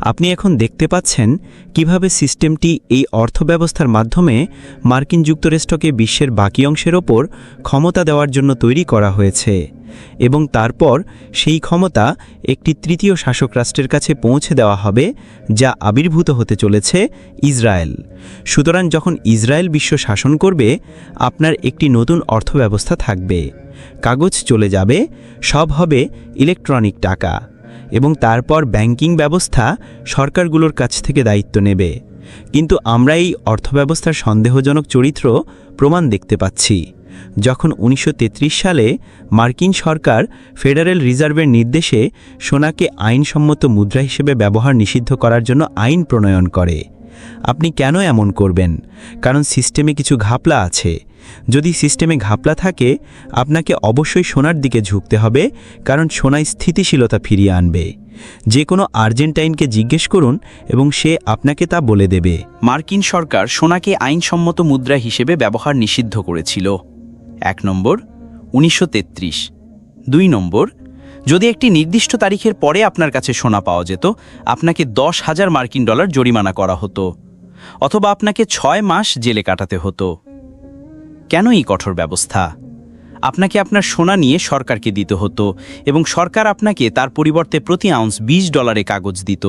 আপনি এখন দেখতে পাচ্ছেন কিভাবে সিস্টেমটি এই অর্থব্যবস্থার মাধ্যমে মার্কিন যুক্তরাষ্ট্রকে বিশ্বের বাকি অংশের ওপর ক্ষমতা দেওয়ার জন্য তৈরি করা হয়েছে এবং তারপর সেই ক্ষমতা একটি তৃতীয় শাসক রাষ্ট্রের কাছে পৌঁছে দেওয়া হবে যা আবির্ভূত হতে চলেছে ইসরায়েল। সুতরাং যখন ইসরায়েল বিশ্ব শাসন করবে আপনার একটি নতুন অর্থব্যবস্থা থাকবে, কাগজ চলে যাবে, সব হবে ইলেকট্রনিক টাকা এবং তারপর ব্যাংকিং ব্যবস্থা সরকারগুলোর কাছ থেকে দায়িত্ব নেবে। কিন্তু আমরা এই অর্থব্যবস্থার সন্দেহজনক চরিত্র প্রমাণ দেখতে পাচ্ছি যখন 1933 সালে মার্কিন সরকার ফেডারেল রিজার্ভের নির্দেশে সোনাকে আইনসম্মত মুদ্রা হিসেবে ব্যবহার নিষিদ্ধ করার জন্য আইন প্রণয়ন করে। আপনি কেন এমন করবেন? কারণ সিস্টেমে কিছু ঘাপলা আছে। যদি সিস্টেমে ঘাপলা থাকে আপনাকে অবশ্যই সোনার দিকে ঝুঁকতে হবে, কারণ সোনায় স্থিতিশীলতা ফিরিয়ে আনবে। যে কোনো আর্জেন্টাইনকে জিজ্ঞেস করুন এবং সে আপনাকে তা বলে দেবে। মার্কিন সরকার সোনাকে আইনসম্মত মুদ্রা হিসেবে ব্যবহার নিষিদ্ধ করেছিল। 1 নম্বর 1933। 2 নম্বর, যদি একটি নির্দিষ্ট তারিখের পরে আপনার কাছে সোনা পাওয়া যেত আপনাকে $10,000 জরিমানা করা হতো অথবা আপনাকে 6 মাস জেলে কাটাতে হতো। কেন এই কঠোর ব্যবস্থা? আপনাকে আপনার সোনা নিয়ে সরকারকে দিতে হতো এবং সরকার আপনাকে তার পরিবর্তে প্রতি আউন্স $20 কাগজ দিত।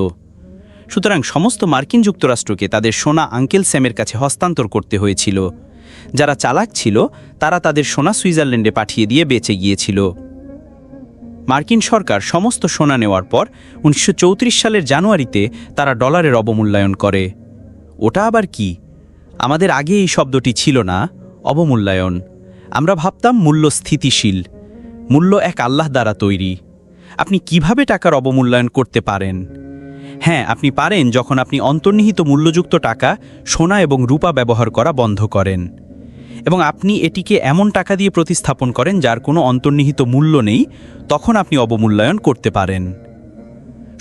সুতরাং সমস্ত মার্কিন যুক্তরাষ্ট্রকে তাদের সোনা আঙ্কেল স্যামের কাছে হস্তান্তর করতে হয়েছিল। যারা চালাক ছিল তারা তাদের সোনা সুইজারল্যান্ডে পাঠিয়ে দিয়ে বেঁচে গিয়েছিল। মার্কিন সরকার সমস্ত সোনা নেওয়ার পর 1934 সালের জানুয়ারিতে তারা ডলারের অবমূল্যায়ন করে। ওটা আবার কি? আমাদের আগে এই শব্দটি ছিল না, অবমূল্যায়ন। আমরা ভাবতাম মূল্য স্থিতিশীল, মূল্য এক আল্লাহ দ্বারা তৈরি। আপনি কিভাবে টাকার অবমূল্যায়ন করতে পারেন? হ্যাঁ, আপনি পারেন যখন আপনি অন্তর্নিহিত মূল্যযুক্ত টাকা, সোনা এবং রূপা ব্যবহার করা বন্ধ করেন এবং আপনি এটিকে এমন টাকা দিয়ে প্রতিস্থাপন করেন যার কোনো অন্তর্নিহিত মূল্য নেই, তখন আপনি অবমূল্যায়ন করতে পারেন।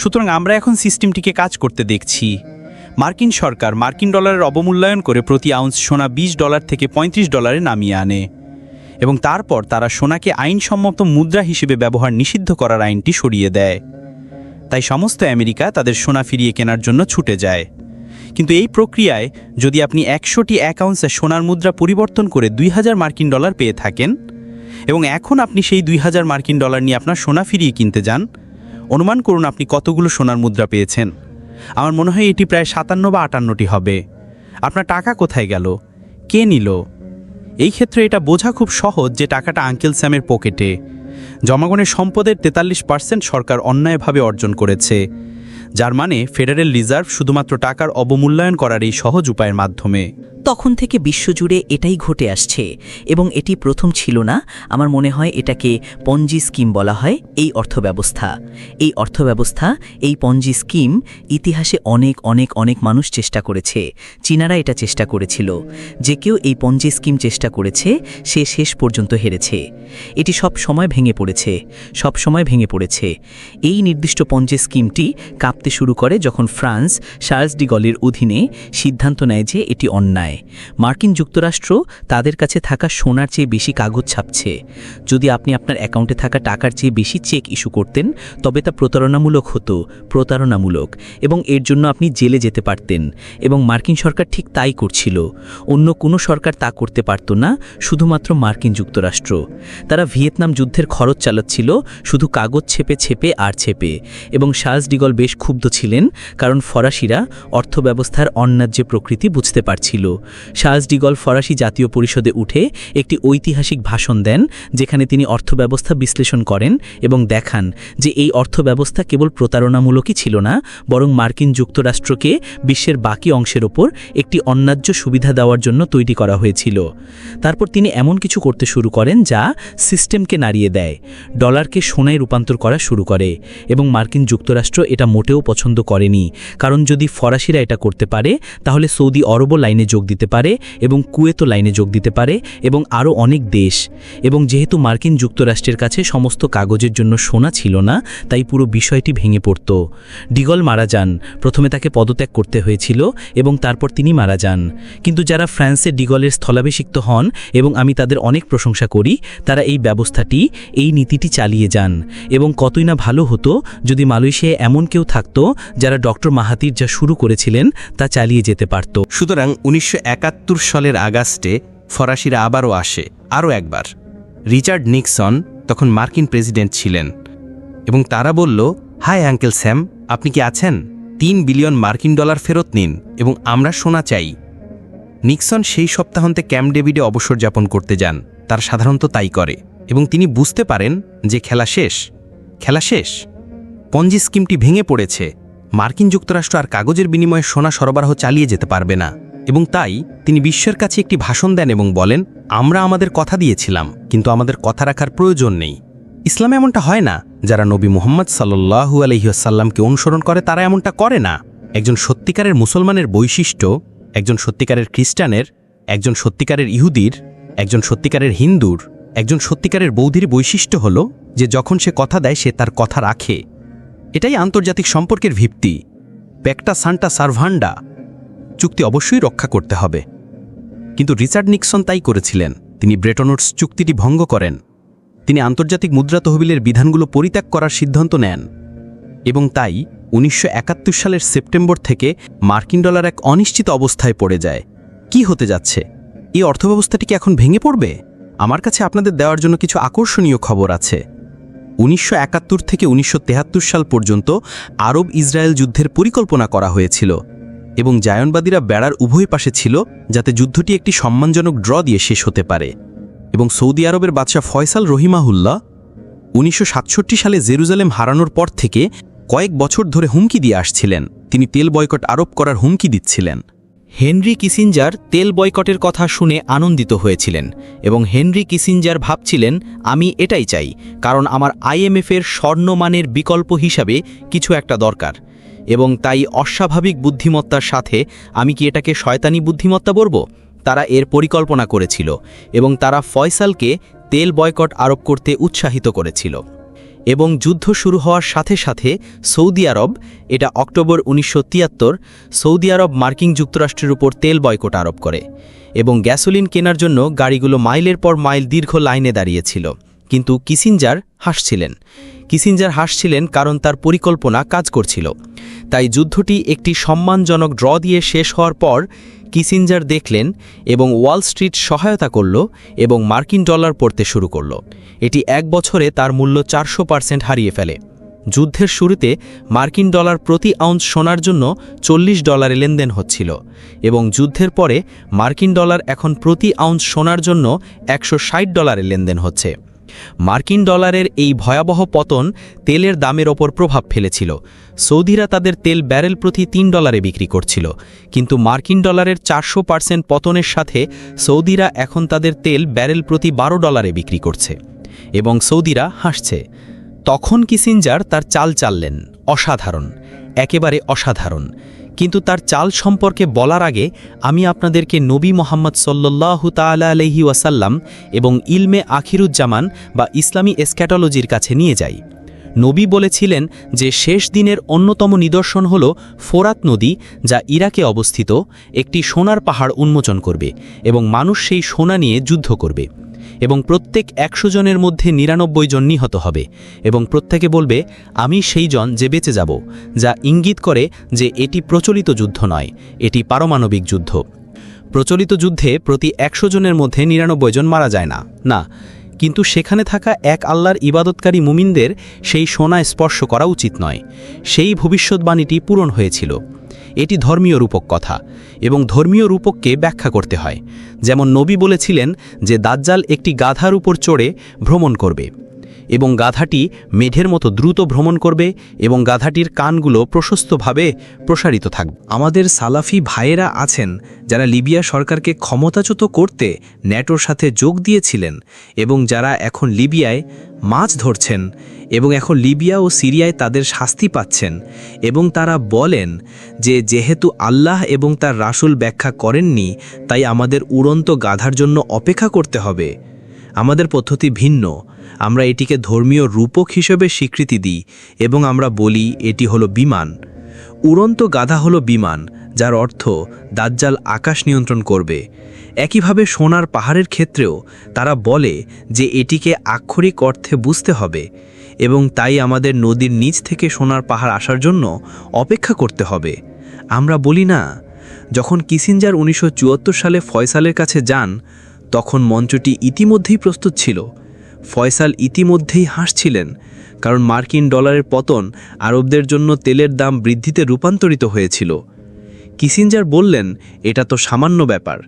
সুতরাং আমরা এখন সিস্টেমটিকে কাজ করতে দেখছি। মার্কিন সরকার মার্কিন ডলারের অবমূল্যায়ন করে প্রতি আউন্স সোনা $20 থেকে $35 নামিয়ে আনে এবং তারপর তারা সোনাকে আইনসম্মত মুদ্রা হিসেবে ব্যবহার নিষিদ্ধ করার আইনটি সরিয়ে দেয়। তাই সমস্ত আমেরিকা তাদের সোনা ফিরিয়ে কেনার জন্য ছুটে যায়। কিন্তু এই প্রক্রিয়ায় যদি আপনি 100টি 1 আউন্সের সোনার মুদ্রা পরিবর্তন করে $2000 পেয়ে থাকেন এবং এখন আপনি সেই $2000 নিয়ে আপনার সোনা ফিরিয়ে কিনতে যান, অনুমান করুন আপনি কতগুলো সোনার মুদ্রা পেয়েছেন। আমার মনে হয় এটি প্রায় 57 বা 58টি হবে। আপনার টাকা কোথায় গেল? কে নিল? এই ক্ষেত্রে এটা বোঝা খুব সহজ যে টাকাটা আঙ্কেল স্যামের পকেটে। জনগণের সম্পদের 43% সরকার অন্যায়ভাবে অর্জন করেছে, যার মানে ফেডারেল রিজার্ভ শুধুমাত্র টাকার অবমূল্যায়ন করার এই সহজ উপায়ের মাধ্যমে। তখন থেকে বিশ্বজুড়ে এটাই ঘটে আসছে এবং এটি প্রথম ছিল না। আমার মনে হয় এটাকে পঞ্জি স্কিম বলা হয়। এই অর্থব্যবস্থা, এই পঞ্জি স্কিম ইতিহাসে অনেক অনেক অনেক মানুষ চেষ্টা করেছে। চীনারা এটা চেষ্টা করেছিল। যে কেউ এই পঞ্জি স্কিম চেষ্টা করেছে সে শেষ পর্যন্ত হেরেছে। এটি সব সময় ভেঙে পড়েছে। এই নির্দিষ্ট পঞ্জি স্কিমটি কাঁপতে শুরু করে যখন ফ্রান্স চার্লস ডি গলের অধীনে সিদ্ধান্ত নেয় যে এটি অন্যায়। মার্কিন যুক্তরাষ্ট্র তাদের কাছে থাকা সোনার চেয়ে বেশি কাগজ ছাপছে। যদি আপনি আপনার অ্যাকাউন্টে থাকা টাকার চেয়ে বেশি চেক ইস্যু করতেন তবে তা প্রতারণামূলক হতো, এবং এর জন্য আপনি জেলে যেতে পারতেন। এবং মার্কিন সরকার ঠিক তাই করছিল। অন্য কোনো সরকার তা করতে পারত না, শুধুমাত্র মার্কিন যুক্তরাষ্ট্র। তারা ভিয়েতনাম যুদ্ধের খরচ চালাচ্ছিল শুধু কাগজ ছেপে এবং চার্লস ডি গল বেশ ক্ষুব্ধ ছিলেন, কারণ ফরাসিরা অর্থব্যবস্থার অন্যায্য প্রকৃতি বুঝতে পারছিল। চার্লস ডি গল ফরাসি জাতীয় পরিষদে উঠে একটি ঐতিহাসিক ভাষণ দেন, যেখানে তিনি অর্থব্যবস্থা বিশ্লেষণ করেন এবং দেখান যে এই অর্থব্যবস্থা কেবল প্রতারণামূলকই ছিল না, বরং মার্কিন যুক্তরাষ্ট্রকে বিশ্বের বাকি অংশের ওপর একটি অন্যায্য সুবিধা দেওয়ার জন্য তৈরি করা হয়েছিল। তারপর তিনি এমন কিছু করতে শুরু করেন যা সিস্টেমকে নাড়িয়ে দেয়, ডলারকে সোনায় রূপান্তর করা শুরু করে এবং মার্কিন যুক্তরাষ্ট্র এটা মোটেও পছন্দ করেনি, কারণ যদি ফরাসিরা এটা করতে পারে তাহলে সৌদি আরবও লাইনে যোগ দিতে পারে এবং কুয়েতো লাইনে যোগ দিতে পারে এবং আরও অনেক দেশ। এবং যেহেতু মার্কিন যুক্তরাষ্ট্রের কাছে সমস্ত কাগজের জন্য সোনা ছিল না, তাই পুরো বিষয়টি ভেঙে পড়ত। ডিগল মারা যান, প্রথমে তাকে পদত্যাগ করতে হয়েছিল এবং তারপর তিনি মারা যান। কিন্তু যারা ফ্রান্সে ডিগলের স্থলাভিষিক্ত হন, এবং আমি তাদের অনেক প্রশংসা করি, তারা এই ব্যবস্থাটি, এই নীতিটি চালিয়ে যান। এবং কতই না ভালো হতো যদি মালয়েশিয়ায় এমন কেউ থাকতো যারা ডক্টর মাহাতির যা শুরু করেছিলেন তা চালিয়ে যেতে পারত। সুতরাং 1971 সালের আগস্টে ফরাসিরা আবারও আসে, আরও একবার। রিচার্ড নিক্সন তখন মার্কিন প্রেসিডেন্ট ছিলেন এবং তারা বলল, হাই আঙ্কেল স্যাম, আপনি কি আছেন? 3 বিলিয়ন মার্কিন ডলার ফেরত নিন এবং আমরা সোনা চাই। নিক্সন সেই সপ্তাহান্তে ক্যাম্প ডেভিডে অবসর যাপন করতে যান। তার সাধারণত তাই করে এবং তিনি বুঝতে পারেন যে খেলা শেষ। পঞ্জি স্কিমটি ভেঙে পড়েছে। মার্কিন যুক্তরাষ্ট্র আর কাগজের বিনিময়ে সোনা সরবরাহ চালিয়ে যেতে পারবে না এবং তাই তিনি বিশ্বের কাছে একটি ভাষণ দেন এবং বলেন, আমরা আমাদের কথা দিয়েছিলাম, কিন্তু আমাদের কথা রাখার প্রয়োজন নেই। ইসলামে এমনটা হয় না। যারা নবী মুহাম্মদ সাল্লাল্লাহু আলাইহি ওয়াসাল্লামকে অনুসরণ করে তারা এমনটা করে না। একজন সত্যিকারের মুসলমানের বৈশিষ্ট্য, একজন সত্যিকারের খ্রিস্টানের, একজন সত্যিকারের ইহুদির, একজন সত্যিকারের হিন্দুর, একজন সত্যিকারের বৌদ্ধির বৈশিষ্ট্য হল যে যখন সে কথা দেয় সে তার কথা রাখে। এটাই আন্তর্জাতিক সম্পর্কের ভিত্তি। প্যাক্টা সান্টা সার্ভান্ডা, চুক্তি অবশ্যই রক্ষা করতে হবে। কিন্তু রিচার্ড নিক্সন তাই করেছিলেন। তিনি ব্রেটন উডস চুক্তিটি ভঙ্গ করেন। তিনি আন্তর্জাতিক মুদ্রা তহবিলের বিধানগুলো পরিত্যাগ করার সিদ্ধান্ত নেন এবং তাই 1971 সালের সেপ্টেম্বর থেকে মার্কিন ডলার এক অনিশ্চিত অবস্থায় পড়ে যায়। কি হতে যাচ্ছে? এই অর্থব্যবস্থাটি কি এখন ভেঙে পড়বে? আমার কাছে আপনাদের দেওয়ার জন্য কিছু আকর্ষণীয় খবর আছে। 1971 থেকে 1973 সাল পর্যন্ত আরব ইসরায়েল যুদ্ধের পরিকল্পনা করা হয়েছিল এবং জায়নবাদীরা বেড়ার উভয় পাশে ছিল যাতে যুদ্ধটি একটি সম্মানজনক ড্র দিয়ে শেষ হতে পারে। এবং সৌদি আরবের বাদশাহ ফয়সাল রহিমাহুল্লাহ 1967 সালে জেরুজালেম হারানোর পর থেকে কয়েক বছর ধরে হুমকি দিয়ে আসছিলেন। তিনি তেল বয়কট আরোপ করার হুমকি দিচ্ছিলেন। হেনরি কিসিঞ্জার তেল বয়কটের কথা শুনে আনন্দিত হয়েছিলেন এবং হেনরি কিসিঞ্জার ভাবছিলেন, আমি এটাই চাই, কারণ আমার আইএমএফের স্বর্ণমানের বিকল্প হিসাবে কিছু একটা দরকার। এবং তাই অস্বাভাবিক বুদ্ধিমত্তার সাথে আমি কি এটাকে শয়তানি বুদ্ধিমত্তা বলব? তারা এর পরিকল্পনা করেছিল এবং তারা ফয়সালকে তেল বয়কট আরোপ করতে উৎসাহিত করেছিল। এবং যুদ্ধ শুরু হওয়ার সাথে সাথে সৌদি আরব, এটা অক্টোবর 1973, সৌদি আরব মার্কিন যুক্তরাষ্ট্রের উপর তেল বয়কট আরোপ করে এবং গ্যাসোলিন কেনার জন্য গাড়িগুলো মাইলের পর মাইল দীর্ঘ লাইনে দাঁড়িয়েছিল। কিন্তু কিসিঞ্জার হাসছিলেন কারণ তার পরিকল্পনা কাজ করছিল। তাই যুদ্ধটি একটি সম্মানজনক ড্র দিয়ে শেষ হওয়ার পর কিসিঞ্জার দেখলেন এবং ওয়াল স্ট্রিট সহায়তা করল এবং মার্কিন ডলার পড়তে শুরু করল। এটি এক বছরে তার মূল্য 400% হারিয়ে ফেলে। যুদ্ধের শুরুতে মার্কিন ডলার প্রতি আউন্স সোনার জন্য $40 লেনদেন হচ্ছিল এবং যুদ্ধের পরে মার্কিন ডলার এখন প্রতি আউন্স সোনার জন্য $160 লেনদেন হচ্ছে। মার্কিন ডলারের এই ভয়াবহ পতন তেলের দামের ওপর প্রভাব ফেলেছিল। সৌদিরা তাদের তেল ব্যারেল প্রতি $3 বিক্রি করছিল, কিন্তু মার্কিন ডলারের 400% পতনের সাথে সৌদিরা এখন তাদের তেল ব্যারেল প্রতি $12 বিক্রি করছে এবং সৌদিরা হাসছে। তখন কিসিঞ্জার তার চাল চাললেন, অসাধারণ, একেবারে অসাধারণ। কিন্তু তার চাল সম্পর্কে বলার আগে আমি আপনাদেরকে নবী মোহাম্মদ সাল্লাল্লাহু তাআলা আলাইহি ওয়াসাল্লাম এবং ইলমে আখিরুজ্জামান বা ইসলামী এসক্যাটোলজির কাছে নিয়ে যাই। নবী বলেছিলেন যে শেষ দিনের অন্যতম নিদর্শন হল ফোরাত নদী, যা ইরাকে অবস্থিত, একটি সোনার পাহাড় উন্মোচন করবে এবং মানুষ সেই সোনা নিয়ে যুদ্ধ করবে এবং প্রত্যেক 100 জনের মধ্যে 99 জন নিহত হবে এবং প্রত্যেকে বলবে, আমি সেই জন যে বেঁচে যাব, যা ইঙ্গিত করে যে এটি প্রচলিত যুদ্ধ নয়, এটি পারমাণবিক যুদ্ধ। প্রচলিত যুদ্ধে প্রতি 100 জনের মধ্যে 99 জন মারা যায় না, কিন্তু সেখানে থাকা এক আল্লাহর ইবাদতকারী মুমিনদের সেই সোনা স্পর্শ করা উচিত নয়। সেই ভবিষ্যৎবাণীটি পূরণ হয়েছিল। এটি ধর্মীয় রূপক কথা এবং ধর্মীয় রূপককে ব্যাখ্যা করতে হয়। যেমন নবী বলেছিলেন যে দাজ্জাল একটি গাধার উপর চড়ে ভ্রমণ করবে এবং গাধাটি মেঢের মতো দ্রুত ভ্রমণ করবে এবং গাধাটির কানগুলো প্রশস্তভাবে প্রসারিত থাকবে। আমাদের সালাফি ভাইয়েরা আছেন যারা লিবিয়া সরকারকে ক্ষমতাচ্যুত করতে ন্যাটোর সাথে যোগ দিয়েছিলেন এবং যারা এখন লিবিয়ায় মাছ ধরছেন এবং এখন লিবিয়া ও সিরিয়ায় তাদের শাস্তি পাচ্ছেন এবং তারা বলেন যে যেহেতু আল্লাহ এবং তার রাসূল ব্যাখ্যা করেননি তাই আমাদের উড়ন্ত গাধার জন্য অপেক্ষা করতে হবে। আমাদের পদ্ধতি ভিন্ন, আমরা এটিকে ধর্মীয় রূপক হিসেবে স্বীকৃতি দিই এবং আমরা বলি এটি হলো বিমান। উড়ন্ত গাধা হলো বিমান, যার অর্থ দাজ্জাল আকাশ নিয়ন্ত্রণ করবে। একইভাবে সোনার পাহাড়ের ক্ষেত্রেও তারা বলে যে এটিকে আক্ষরিক অর্থে বুঝতে হবে এবং তাই আমাদের নদীর নিচ থেকে সোনার পাহাড় আসার জন্য অপেক্ষা করতে হবে। আমরা বলি না। যখন কিসিঞ্জার 1974 সালে ফয়সালের কাছে যান তখন মঞ্চটি ইতিমধ্যেই প্রস্তুত ছিল। ফয়সাল ইতিমধ্যেই হাসছিলেন, কারণ মার্কিন ডলারের পতন আরবদের জন্য তেলের দাম বৃদ্ধিতে রূপান্তরিত হয়েছিল। কিসিঞ্জার বললেন, এটা তো সামান্য ব্যাপার,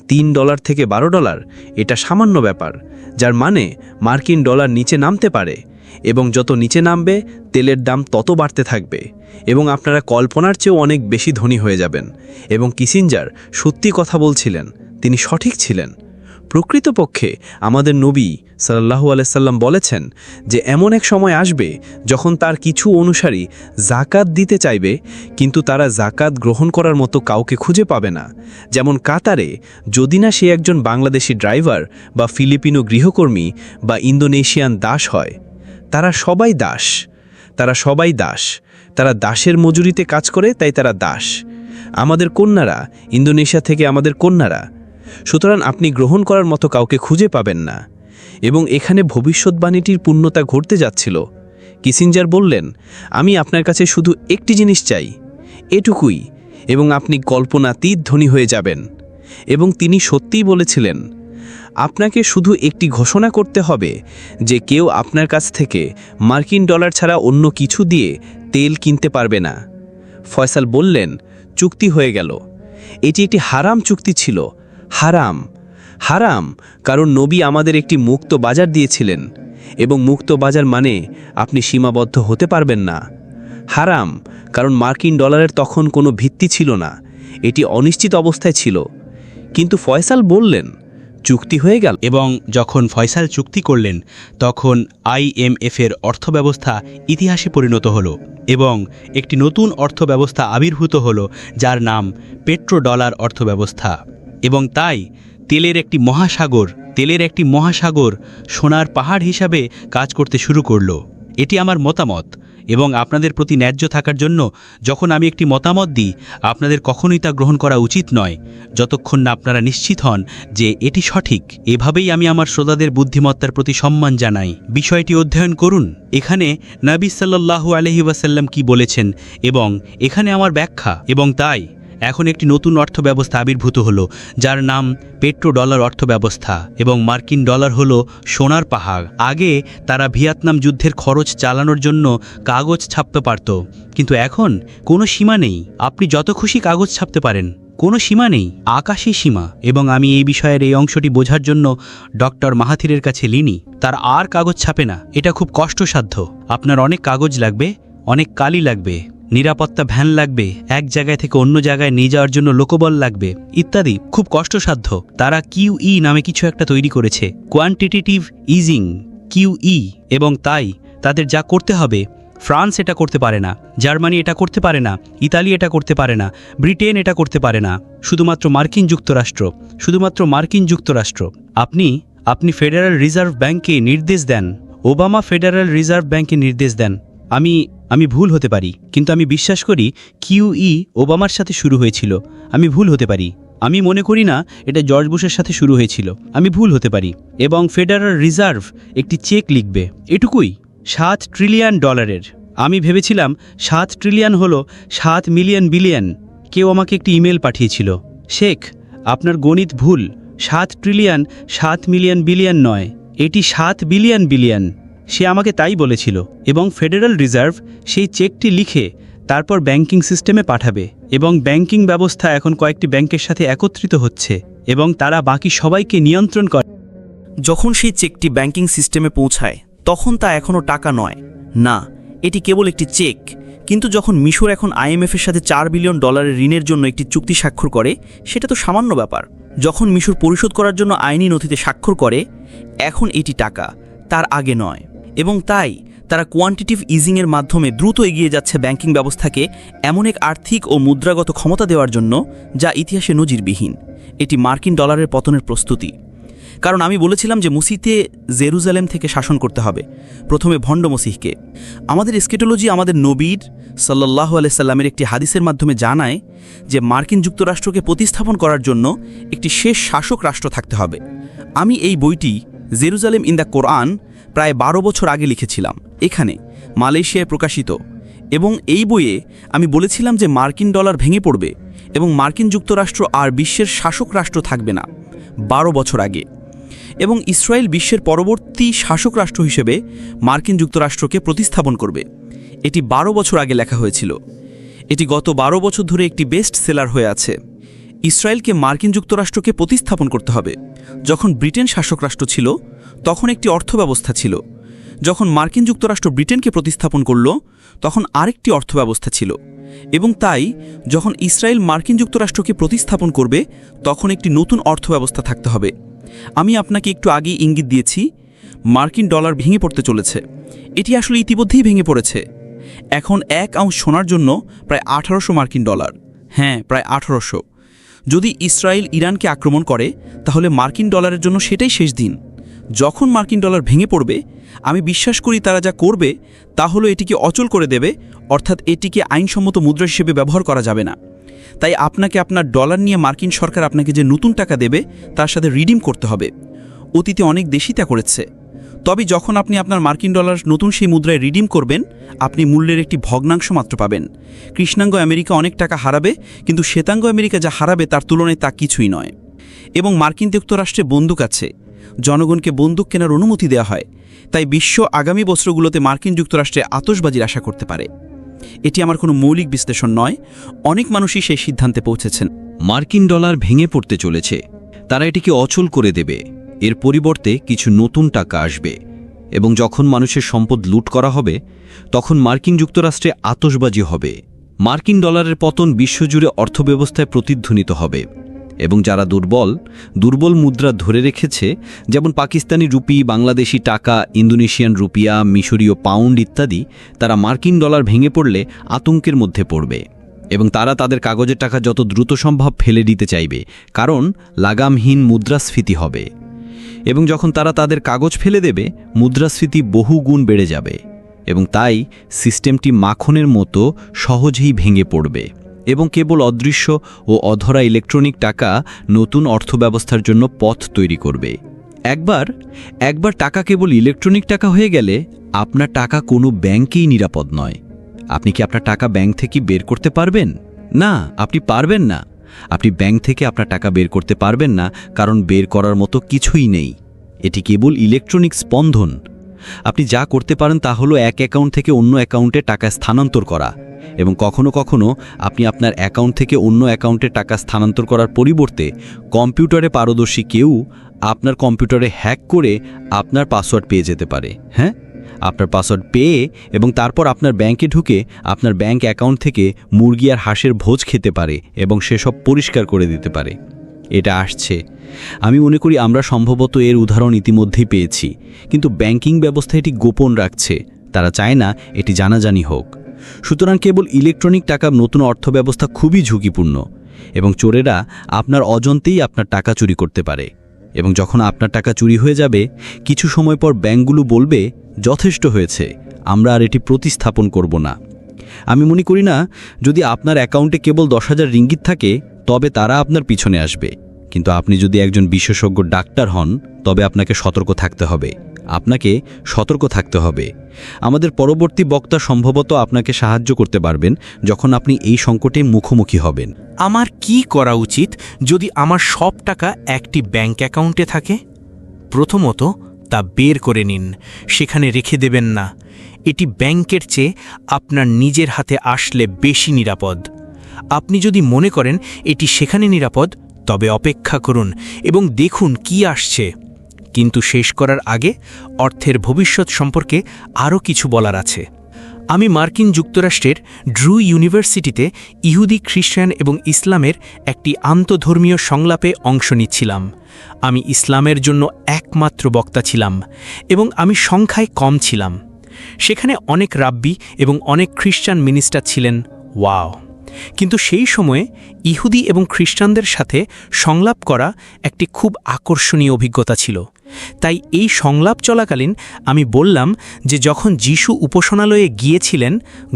$3 থেকে $12, এটা সামান্য ব্যাপার, যার মানে মার্কিন ডলার নিচে নামতে পারে এবং যত নিচে নামবে তেলের দাম তত বাড়তে থাকবে এবং আপনারা কল্পনার চেয়েও অনেক বেশি ধনী হয়ে যাবেন। এবং কিসিঞ্জার সত্যি কথা বলছিলেন, তিনি সঠিক ছিলেন। প্রকৃতপক্ষে আমাদের নবী সাল্লাল্লাহু আলাইহি সাল্লাম বলেছেন যে এমন এক সময় আসবে যখন তার কিছু অনুসারী জাকাত দিতে চাইবে, কিন্তু তারা জাকাত গ্রহণ করার মতো কাউকে খুঁজে পাবে না। যেমন কাতারে, যদি না সে একজন বাংলাদেশি ড্রাইভার বা ফিলিপিনো গৃহকর্মী বা ইন্দোনেশিয়ান দাস হয়। তারা সবাই দাস, তারা দাসের মজুরিতে কাজ করে, তাই তারা দাস। আমাদের কন্যারা, ইন্দোনেশিয়া থেকে আমাদের কন্যারা। সুতরাং আপনি গ্রহণ করার মতো কাউকে খুঁজে পাবেন না। এবং এখানে ভবিষ্যৎবাণীটির পূর্ণতা ঘটতে যাচ্ছিল। কিসিঞ্জার বললেন, আমি আপনার কাছে শুধু একটি জিনিস চাই, এটুকুই, এবং আপনি কল্পনাতীত ধনী হয়ে যাবেন। এবং তিনি সত্যিই বলেছিলেন, আপনাকে শুধু একটি ঘোষণা করতে হবে যে কেউ আপনার কাছ থেকে মার্কিন ডলার ছাড়া অন্য কিছু দিয়ে তেল কিনতে পারবে না। ফয়সাল বললেন, চুক্তি হয়ে গেল। এটি একটি হারাম চুক্তি ছিল। হারাম, কারণ নবী আমাদের একটি মুক্ত বাজার দিয়েছিলেন এবং মুক্ত বাজার মানে আপনি সীমাবদ্ধ হতে পারবেন না। হারাম, কারণ মার্কিন ডলারের তখন কোনো ভিত্তি ছিল না, এটি অনিশ্চিত অবস্থায় ছিল। কিন্তু ফয়সাল বললেন, চুক্তি হয়ে গেল। এবং যখন ফয়সাল চুক্তি করলেন তখন IMF-এর অর্থব্যবস্থা ইতিহাসে পরিণত হলো এবং একটি নতুন অর্থব্যবস্থা আবির্ভূত হলো যার নাম পেট্রো ডলার অর্থব্যবস্থা। এবং তাই তেলের একটি মহাসাগর সোনার পাহাড় হিসাবে কাজ করতে শুরু করলো। এটি আমার মতামত এবং আপনাদের প্রতি ন্যায্য থাকার জন্য যখন আমি একটি মতামত দিই, আপনাদের কখনোই তা গ্রহণ করা উচিত নয় যতক্ষণ না আপনারা নিশ্চিত হন যে এটি সঠিক। এভাবেই আমি আমার শ্রোতাদের বুদ্ধিমত্তার প্রতি সম্মান জানাই। বিষয়টি অধ্যয়ন করুন। এখানে নবী সাল্লাল্লাহু আলাইহি ওয়াসাল্লাম কি বলেছেন এবং এখানে আমার ব্যাখ্যা। এবং তাই এখন একটি নতুন অর্থব্যবস্থা আবির্ভূত হলো যার নাম পেট্রো ডলার অর্থব্যবস্থা এবং মার্কিন ডলার হলো সোনার পাহাড়। আগে তারা ভিয়েতনাম যুদ্ধের খরচ চালানোর জন্য কাগজ ছাপতে পারত, কিন্তু এখন কোনো সীমা নেই। আপনি যত খুশি কাগজ ছাপতে পারেন, কোনো সীমা নেই, আকাশী সীমা। এবং আমি এই বিষয়ের এই অংশটি বোঝার জন্য ডক্টর মাহাথিরের কাছে লিনি। তার আর কাগজ ছাপে না, এটা খুব কষ্টসাধ্য। আপনার অনেক কাগজ লাগবে, অনেক কালি লাগবে, নিরাপত্তা ভ্যান লাগবে, এক জায়গায় থেকে অন্য জায়গায় নিয়ে যাওয়ার জন্য লোকবল লাগবে ইত্যাদি, খুব কষ্টসাধ্য। তারা QE নামে কিছু একটা তৈরি করেছে, কোয়ান্টিটেটিভ ইজিং, QE। এবং তাই তাদের যা করতে হবে, ফ্রান্স এটা করতে পারে না, জার্মানি এটা করতে পারে না, ইতালি এটা করতে পারে না, ব্রিটেন এটা করতে পারে না, শুধুমাত্র মার্কিন যুক্তরাষ্ট্র। আপনি ফেডারেল রিজার্ভ ব্যাংকে নির্দেশ দেন, ওবামা ফেডারেল রিজার্ভ ব্যাংকে নির্দেশ দেন। আমি ভুল হতে পারি, কিন্তু আমি বিশ্বাস করি QE ওবামার সাথে শুরু হয়েছিল। আমি ভুল হতে পারি, আমি মনে করি না এটা জর্জ বুশের সাথে শুরু হয়েছিল। আমি ভুল হতে পারি। এবং ফেডারেল রিজার্ভ একটি চেক লিখবে, এটুকুই, $7 ট্রিলিয়ন। আমি ভেবেছিলাম 7 ট্রিলিয়ন হলো 7 মিলিয়ন বিলিয়ন। কেউ আমাকে একটি ইমেল পাঠিয়েছিল, শেখ আপনার গণিত ভুল, 7 ট্রিলিয়ন 7 মিলিয়ন বিলিয়ন নয়, এটি 7 বিলিয়ন বিলিয়ন। সে আমাকে তাই বলেছিল। এবং ফেডারেল রিজার্ভ সেই চেকটি লিখে তারপর ব্যাংকিং সিস্টেমে পাঠাবে এবং ব্যাংকিং ব্যবস্থা এখন কয়েকটি ব্যাংকের সাথে একত্রিত হচ্ছে এবং তারা বাকি সবাইকে নিয়ন্ত্রণ করে। যখন সেই চেকটি ব্যাংকিং সিস্টেমে পৌঁছায় তখন তা এখনও টাকা নয়, না, এটি কেবল একটি চেক। কিন্তু যখন মিশর এখন আইএমএফের সাথে $4 বিলিয়ন ঋণের জন্য একটি চুক্তি স্বাক্ষর করে, সেটা তো সামান্য ব্যাপার। যখন মিশর পরিশোধ করার জন্য আইনি নথিতে স্বাক্ষর করে, এখন এটি টাকা, তার আগে নয়। এবং তাই তারা কোয়ান্টিটিভ ইজিংয়ের মাধ্যমে দ্রুত এগিয়ে যাচ্ছে ব্যাংকিং ব্যবস্থাকে এমন এক আর্থিক ও মুদ্রাগত ক্ষমতা দেওয়ার জন্য যা ইতিহাসে নজিরবিহীন। এটি মার্কিন ডলারের পতনের প্রস্তুতি। কারণ আমি বলেছিলাম যে মসিতে জেরুজালেম থেকে শাসন করতে হবে, প্রথমে ভণ্ড মসিহকে। আমাদের এসকেটোলজি আমাদের নবীর সাল্লাল্লাহু আলাইহি সাল্লামের একটি হাদিসের মাধ্যমে জানায় যে মার্কিন যুক্তরাষ্ট্রকে প্রতিস্থাপন করার জন্য একটি শেষ শাসক রাষ্ট্র থাকতে হবে। আমি এই বইটি জেরুজালেম ইন দ্য কোরআন প্রায় 12 বছর আগে লিখেছিলাম, এখানে মালয়েশিয়ায় প্রকাশিত। এবং এই বইয়ে আমি বলেছিলাম যে মার্কিন ডলার ভেঙে পড়বে এবং মার্কিন যুক্তরাষ্ট্র আর বিশ্বের শাসক রাষ্ট্র থাকবে না, 12 বছর আগে। এবং ইসরায়েল বিশ্বের পরবর্তী শাসক রাষ্ট্র হিসেবে মার্কিন যুক্তরাষ্ট্রকে প্রতিস্থাপন করবে। এটি 12 বছর আগে লেখা হয়েছিল। এটি গত 12 বছর ধরে একটি বেস্ট সেলার হয়ে আছে। ইসরায়েলকে মার্কিন যুক্তরাষ্ট্রকে প্রতিস্থাপন করতে হবে। যখন ব্রিটেন শাসক রাষ্ট্র ছিল তখন একটি অর্থব্যবস্থা ছিল। যখন মার্কিন যুক্তরাষ্ট্র ব্রিটেনকে প্রতিস্থাপন করল তখন আরেকটি অর্থব্যবস্থা ছিল। এবং তাই যখন ইসরায়েল মার্কিন যুক্তরাষ্ট্রকে প্রতিস্থাপন করবে তখন একটি নতুন অর্থব্যবস্থা থাকতে হবে। আমি আপনাকে একটু আগেই ইঙ্গিত দিয়েছি, মার্কিন ডলার ভেঙে পড়তে চলেছে। এটি আসলে ইতিমধ্যেই ভেঙে পড়েছে। এখন 1 আউন্স সোনার জন্য প্রায় 1800 মার্কিন ডলার। হ্যাঁ, প্রায় 1800। যদি ইসরায়েল ইরানকে আক্রমণ করে তাহলে মার্কিন ডলারের জন্য সেটাই শেষ দিন। যখন মার্কিন ডলার ভেঙে পড়বে, আমি বিশ্বাস করি তারা যা করবে তা হলো এটিকে অচল করে দেবে, অর্থাৎ এটিকে আইনসম্মত মুদ্রা হিসেবে ব্যবহার করা যাবে না। তাই আপনাকে আপনার ডলার নিয়ে মার্কিন সরকার আপনাকে যে নতুন টাকা দেবে তার সাথে রিডিম করতে হবে। অতীতে অনেক দেশই তা করেছে। তবে যখন আপনি আপনার মার্কিন ডলার নতুন সেই মুদ্রায় রিডিম করবেন, আপনি মূল্যের একটি ভগ্নাংশ মাত্র পাবেন। কৃষ্ণাঙ্গ আমেরিকা অনেক টাকা হারাবে, কিন্তু শ্বেতাঙ্গ আমেরিকা যা হারাবে তার তুলনায় তা কিছুই নয়। এবং মার্কিন যুক্তরাষ্ট্রে বন্দুক আছে, জনগণকে বন্দুক কেনার অনুমতি দেওয়া হয়। তাই বিশ্ব আগামী বছরগুলোতে মার্কিন যুক্তরাষ্ট্রে আতশবাজির আশা করতে পারে। এটি আমার কোনো মৌলিক বিশ্লেষণ নয়, অনেক মানুষই সেই সিদ্ধান্তে পৌঁছেছেন। মার্কিন ডলার ভেঙে পড়তে চলেছে, তারা এটিকে অচল করে দেবে। এর পরিবর্তে কিছু নতুন টাকা আসবে এবং যখন মানুষের সম্পদ লুট করা হবে তখন মার্কিন যুক্তরাষ্ট্রে আতশবাজি হবে। মার্কিন ডলারের পতন বিশ্বজুড়ে অর্থব্যবস্থায় প্রতিধ্বনিত হবে এবং যারা দুর্বল মুদ্রা ধরে রেখেছে, যেমন পাকিস্তানি রুপি, বাংলাদেশি টাকা, ইন্দোনেশিয়ান রুপিয়া, মিশরীয় পাউন্ড ইত্যাদি, তারা মার্কিন ডলার ভেঙে পড়লে আতঙ্কের মধ্যে পড়বে এবং তারা তাদের কাগজের টাকা যত দ্রুত সম্ভব ফেলে দিতে চাইবে, কারণ লাগামহীন মুদ্রাস্ফীতি হবে। এবং যখন তারা তাদের কাগজ ফেলে দেবে, মুদ্রাস্ফীতি বহু গুণ বেড়ে যাবে এবং তাই সিস্টেমটি মাখনের মতো সহজেই ভেঙে পড়বে এবং কেবল অদৃশ্য ও অধরা ইলেকট্রনিক টাকা নতুন অর্থব্যবস্থার জন্য পথ তৈরি করবে। একবার টাকা কেবল ইলেকট্রনিক টাকা হয়ে গেলে আপনার টাকা কোনো ব্যাংকেই নিরাপদ নয়। আপনি কি আপনার টাকা ব্যাংক থেকে বের করতে পারবেন? না, আপনি পারবেন না। আপনি ব্যাংক থেকে আপনার টাকা বের করতে পারবেন না, কারণ বের করার মতো কিছুই নেই। এটি কেবল ইলেকট্রনিক স্পন্দন। আপনি যা করতে পারেন তা হলো এক অ্যাকাউন্ট থেকে অন্য অ্যাকাউন্টে টাকা স্থানান্তর করা, এবং কখনো কখনো আপনি আপনার অ্যাকাউন্ট থেকে অন্য অ্যাকাউন্টে টাকা স্থানান্তর করার পরিবর্তে কম্পিউটারে পারদর্শী কেউ আপনার কম্পিউটারে হ্যাক করে আপনার পাসওয়ার্ড পেয়ে যেতে পারে। হ্যাঁ, আপনার পাসওয়ার্ড পেয়ে এবং তারপর আপনার ব্যাংকে ঢুকে আপনার ব্যাংক অ্যাকাউন্ট থেকে মুরগি আর হাঁসের ভোজ খেতে পারে এবং সেসব পরিষ্কার করে দিতে পারে। এটা আসছে। আমি মনে করি আমরা সম্ভবত এর উদাহরণ ইতিমধ্যেই পেয়েছি, কিন্তু ব্যাংকিং ব্যবস্থা এটি গোপন রাখছে। তারা চায় না এটি জানাজানি হোক। সুতরাং কেবল ইলেকট্রনিক টাকার নতুন অর্থব্যবস্থা খুবই ঝুঁকিপূর্ণ এবং চোরেরা আপনার অজান্তেই আপনার টাকা চুরি করতে পারে। এবং যখন আপনার টাকা চুরি হয়ে যাবে, কিছু সময় পর ব্যাংকগুলো বলবে, যথেষ্ট হয়েছে, আমরা আর এটি প্রতিস্থাপন করব না। আমি মনে করি না যদি আপনার অ্যাকাউন্টে কেবল 10,000 রিঙ্গিত থাকে তবে তারা আপনার পিছনে আসবে, কিন্তু আপনি যদি একজন বিশেষজ্ঞ ডাক্তার হন তবে আপনাকে সতর্ক থাকতে হবে। আমাদের পরবর্তী বক্তা সম্ভবত আপনাকে সাহায্য করতে পারবেন যখন আপনি এই সংকটে মুখোমুখি হবেন। আমার কি করা উচিত যদি আমার সব টাকা একটি ব্যাংক অ্যাকাউন্টে থাকে? প্রথমত, তা বের করে নিন, সেখানে রেখে দেবেন না। এটি ব্যাংকের চেয়ে আপনার নিজের হাতে আসলে বেশি নিরাপদ। আপনি যদি মনে করেন এটি সেখানে নিরাপদ, তবে অপেক্ষা করুন এবং দেখুন কি আসছে। কিন্তু শেষ করার আগে অর্থের ভবিষ্যৎ সম্পর্কে আরও কিছু বলার আছে। আমি মার্কিন যুক্তরাষ্ট্রের ড্রু ইউনিভার্সিটিতে ইহুদি, খ্রিস্টান এবং ইসলামের একটি আন্তধর্মীয় সংলাপে অংশ নিচ্ছিলাম। আমি ইসলামের জন্য একমাত্র বক্তা ছিলাম এবং আমি সংখ্যায় কম ছিলাম। সেখানে অনেক রাব্বি এবং অনেক খ্রিস্টান মিনিস্টার ছিলেন। ওয়াও! কিন্তু সেই সময়ে ইহুদি এবং খ্রিস্টানদের সাথে সংলাপ করা একটি খুব আকর্ষণীয় অভিজ্ঞতা ছিল। তাই এই সংলাপ চলাকালীন আমি বললাম যে যখন যিশু উপাসনালয়ে গিয়েছিলেন,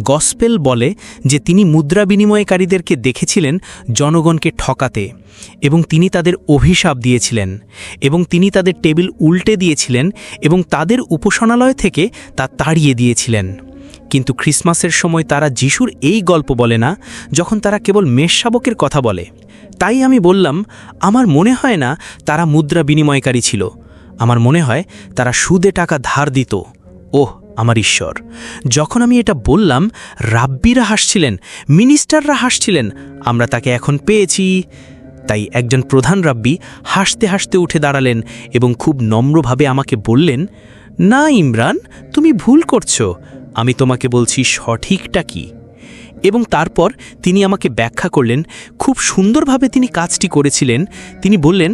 গসপেল বলে যে তিনি মুদ্রা বিনিময়কারীদেরকে দেখেছিলেন জনগণকে ঠকাতে, এবং তিনি তাদের অভিশাপ দিয়েছিলেন, এবং তিনি তাদের টেবিল উল্টে দিয়েছিলেন এবং তাদের উপাসনালয় থেকে তা তাড়িয়ে দিয়েছিলেন। কিন্তু ক্রিসমাসের সময় তারা যিশুর এই গল্প বলে না, যখন তারা কেবল মেষশাবকের কথা বলে। তাই আমি বললাম, আমার মনে হয় না তারা মুদ্রা বিনিময়কারী ছিল, আমার মনে হয় তারা সুদে টাকা ধার দিত। ওহ আমার ঈশ্বর! যখন আমি এটা বললাম, রাব্বিরা হাসছিলেন, মিনিস্টাররা হাসছিলেন, আমরা তাকে এখন পেয়েছি। তাই একজন প্রধান রাব্বি হাসতে হাসতে উঠে দাঁড়ালেন এবং খুব নম্রভাবে আমাকে বললেন, না ইমরান, তুমি ভুল করছো, আমি তোমাকে বলছি সঠিকটা কি। এবং তারপর তিনি আমাকে ব্যাখ্যা করলেন, খুব সুন্দরভাবে তিনি কাজটি করেছিলেন। তিনি বললেন,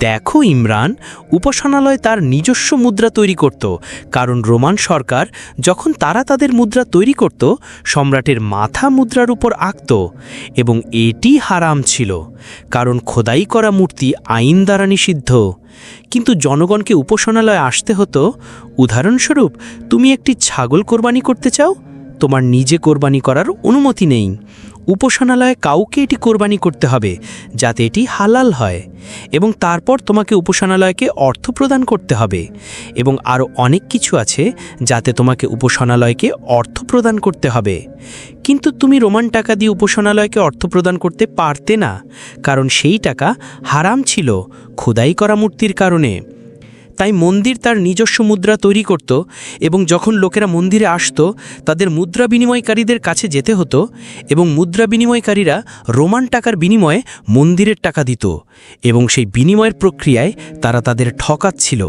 দেখো ইমরান, উপাসনালয় তার নিজস্ব মুদ্রা তৈরি করত, কারণ রোমান সরকার যখন তারা তাদের মুদ্রা তৈরি করত, সম্রাটের মাথা মুদ্রার উপর আঁকত, এবং এটি হারাম ছিল, কারণ খোদাই করা মূর্তি আইন দ্বারা নিষিদ্ধ। কিন্তু জনগণকে উপাসনালয়ে আসতে হতো। উদাহরণস্বরূপ, তুমি একটি ছাগল কোরবানি করতে চাও, তোমার নিজে কোরবানি করার অনুমতি নেই। উপাসনালয়ে কাউকে এটি কোরবানি করতে হবে যাতে এটি হালাল হয়, এবং তারপর তোমাকে উপাসনালয়কে অর্থ প্রদান করতে হবে, এবং আরও অনেক কিছু আছে যাতে তোমাকে উপাসনালয়কে অর্থ প্রদান করতে হবে। কিন্তু তুমি রোমান টাকা দিয়ে উপাসনালয়কে অর্থ প্রদান করতে পারতে না, কারণ সেই টাকা হারাম ছিল খোদাই করা মূর্তির কারণে। তাই মন্দির তার নিজস্ব মুদ্রা তৈরি করত, এবং যখন লোকেরা মন্দিরে আসত, তাদের মুদ্রা বিনিময়কারীদের কাছে যেতে হতো, এবং মুদ্রা বিনিময়কারীরা রোমান টাকার বিনিময়ে মন্দিরের টাকা দিত, এবং সেই বিনিময়ের প্রক্রিয়ায় তারা তাদের ঠকাচ্ছিল।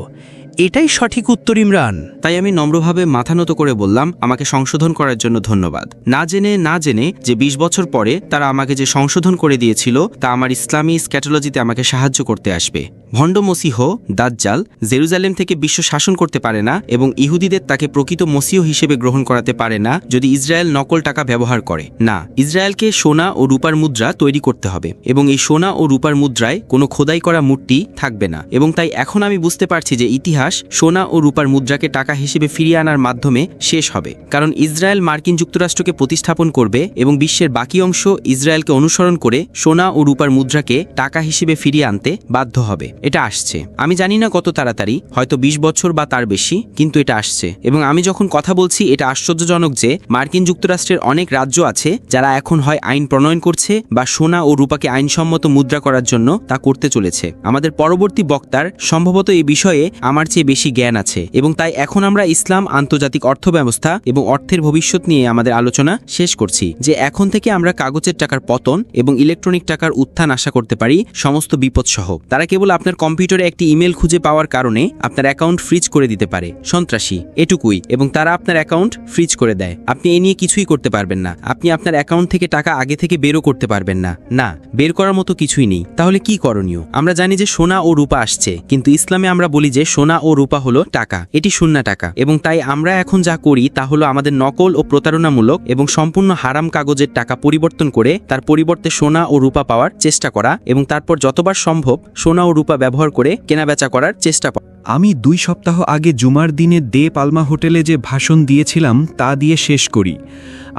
এটাই সঠিক উত্তর ইমরান। তাই আমি নম্রভাবে মাথা নত করে বললাম, আমাকে সংশোধন করার জন্য ধন্যবাদ। না জেনে যে 20 বছর পরে তারা আমাকে যে সংশোধন করে দিয়েছিল তা আমার ইসলামী স্ক্যাটোলজিতে আমাকে সাহায্য করতে আসবে। ভণ্ড মসিহ দাজ্জাল জেরুজালেম থেকে বিশ্ব শাসন করতে পারে না, এবং ইহুদিদের তাকে প্রকৃত মসিহ হিসেবে গ্রহণ করাতে পারে না যদি ইসরায়েল নকল টাকা ব্যবহার করে। না, ইসরায়েলকে সোনা ও রূপার মুদ্রা তৈরি করতে হবে, এবং এই সোনা ও রূপার মুদ্রায় কোনো খোদাই করা মূর্তি থাকবে না। এবং তাই এখন আমি বুঝতে পারছি যে ইতিহাস সোনা ও রূপার মুদ্রাকে টাকা হিসেবে ফিরিয়ে আনার মাধ্যমে শেষ হবে, কারণ ইসরায়েল মার্কিন যুক্তরাষ্ট্রকে প্রতিস্থাপন করবে এবং বিশ্বের বাকি অংশ ইসরায়েলকে অনুসরণ করে সোনা ও রূপার মুদ্রাকে টাকা হিসেবে ফিরিয়ে আনতে বাধ্য হবে। এটা আসছে, আমি জানি না কত তাড়াতাড়ি, হয়তো 20 বছর বা তার বেশি, কিন্তু এটা আসছে। এবং আমি যখন কথা বলছি, এটা আশ্চর্যজনক যে মার্কিন যুক্তরাষ্ট্রের অনেক রাজ্য আছে যারা এখন হয় আইন প্রণয়ন করছে বা সোনা ও রূপাকে আইনসম্মত মুদ্রা করার জন্য তা করতে চলেছে। আমাদের পরবর্তী বক্তার সম্ভবত এই বিষয়ে আমার চেয়ে বেশি জ্ঞান আছে, এবং তাই এখন আমরা ইসলাম, আন্তর্জাতিক অর্থব্যবস্থা এবং অর্থের ভবিষ্যৎ নিয়ে আমাদের আলোচনা শেষ করছি, যে এখন থেকে আমরা কাগজের টাকার পতন এবং ইলেকট্রনিক টাকার উত্থান আশা করতে পারি, সমস্ত বিপদ সহ। তারা কেবল আপনার কম্পিউটারে একটি ইমেল খুঁজে পাওয়ার কারণে আপনার অ্যাকাউন্ট ফ্রিজ করে দিতে পারে। সন্ত্রাসী, এটুকুই। এবং তারা আপনার অ্যাকাউন্ট ফ্রিজ করে দেয়। আপনি এ নিয়ে কিছুই করতে পারবেন না। আপনি আপনার অ্যাকাউন্ট থেকে টাকা আগে থেকে বেরও করতে পারবেন না। না, বের করার মতো কিছুই নেই। তাহলে কি করণীয়? আমরা জানি যে সোনা ও রূপা আসছে, কিন্তু ইসলামে আমরা বলি যে সোনা ও রূপা হলো টাকা, এটি শূন্য টাকা। এবং তাই আমরা এখন যা করি তা হলো আমাদের নকল ও প্রতারণামূলক এবং সম্পূর্ণ হারাম কাগজের টাকা পরিবর্তন করে তার পরিবর্তে সোনা ও রূপা পাওয়ার চেষ্টা করা, এবং তারপর যতবার সম্ভব সোনা ও রূপা ব্যবহার করে কেনাবেচা করার চেষ্টা করা। আমি 2 সপ্তাহ আগে জুমার দিনে দে পালমা হোটেলে যে ভাষণ দিয়েছিলাম তা দিয়ে শেষ করি।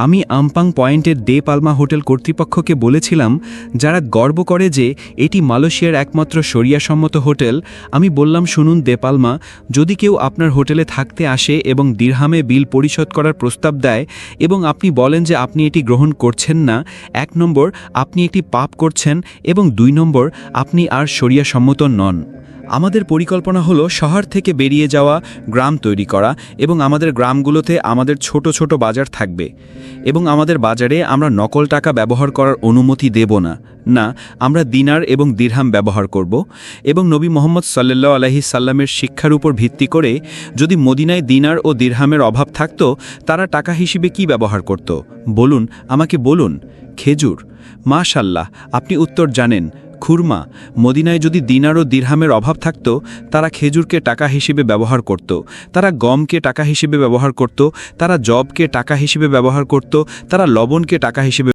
আমি আমপাং পয়েন্টের দে পালমা হোটেল কর্তৃপক্ষকে বলেছিলাম, যারা গর্ব করে যে এটি মালয়েশিয়ার একমাত্র শরিয়াসম্মত হোটেল, আমি বললাম, শুনুন দে পালমা, যদি কেউ আপনার হোটেলে থাকতে আসে এবং দিরহামে বিল পরিশোধ করার প্রস্তাব দেয় এবং আপনি বলেন যে আপনি এটি গ্রহণ করছেন না, 1 নম্বর আপনি একটি পাপ করছেন, এবং 2 নম্বর আপনি আর শরিয়াসম্মত নন। আমাদের পরিকল্পনা হলো শহর থেকে বেরিয়ে যাওয়া, গ্রাম তৈরি করা এবং আমাদের গ্রামগুলোতে আমাদের ছোট ছোট বাজার থাকবে এবং আমাদের বাজারে আমরা নকল টাকা ব্যবহার করার অনুমতি দেব না। না, আমরা দিনার এবং দিরহাম ব্যবহার করব এবং নবী মোহাম্মদ সাল্লাল্লাহু আলাইহি সাল্লামের শিক্ষার উপর ভিত্তি করে যদি মদিনায় দিনার ও দিরহামের অভাব থাকত, তারা টাকা হিসেবে কি ব্যবহার করত? বলুন, আমাকে বলুন। খেজুর। মাশাল্লাহ, আপনি উত্তর জানেন। খুরমা। মদিনায় যদি দিনার ও দিরহামের অভাব থাকত, তারা খেজুরকে টাকা হিসেবে ব্যবহার করত, তারা গমকে টাকা হিসেবে ব্যবহার করত, তারা জবকে টাকা হিসেবে ব্যবহার করত, তারা লবণকে টাকা হিসেবে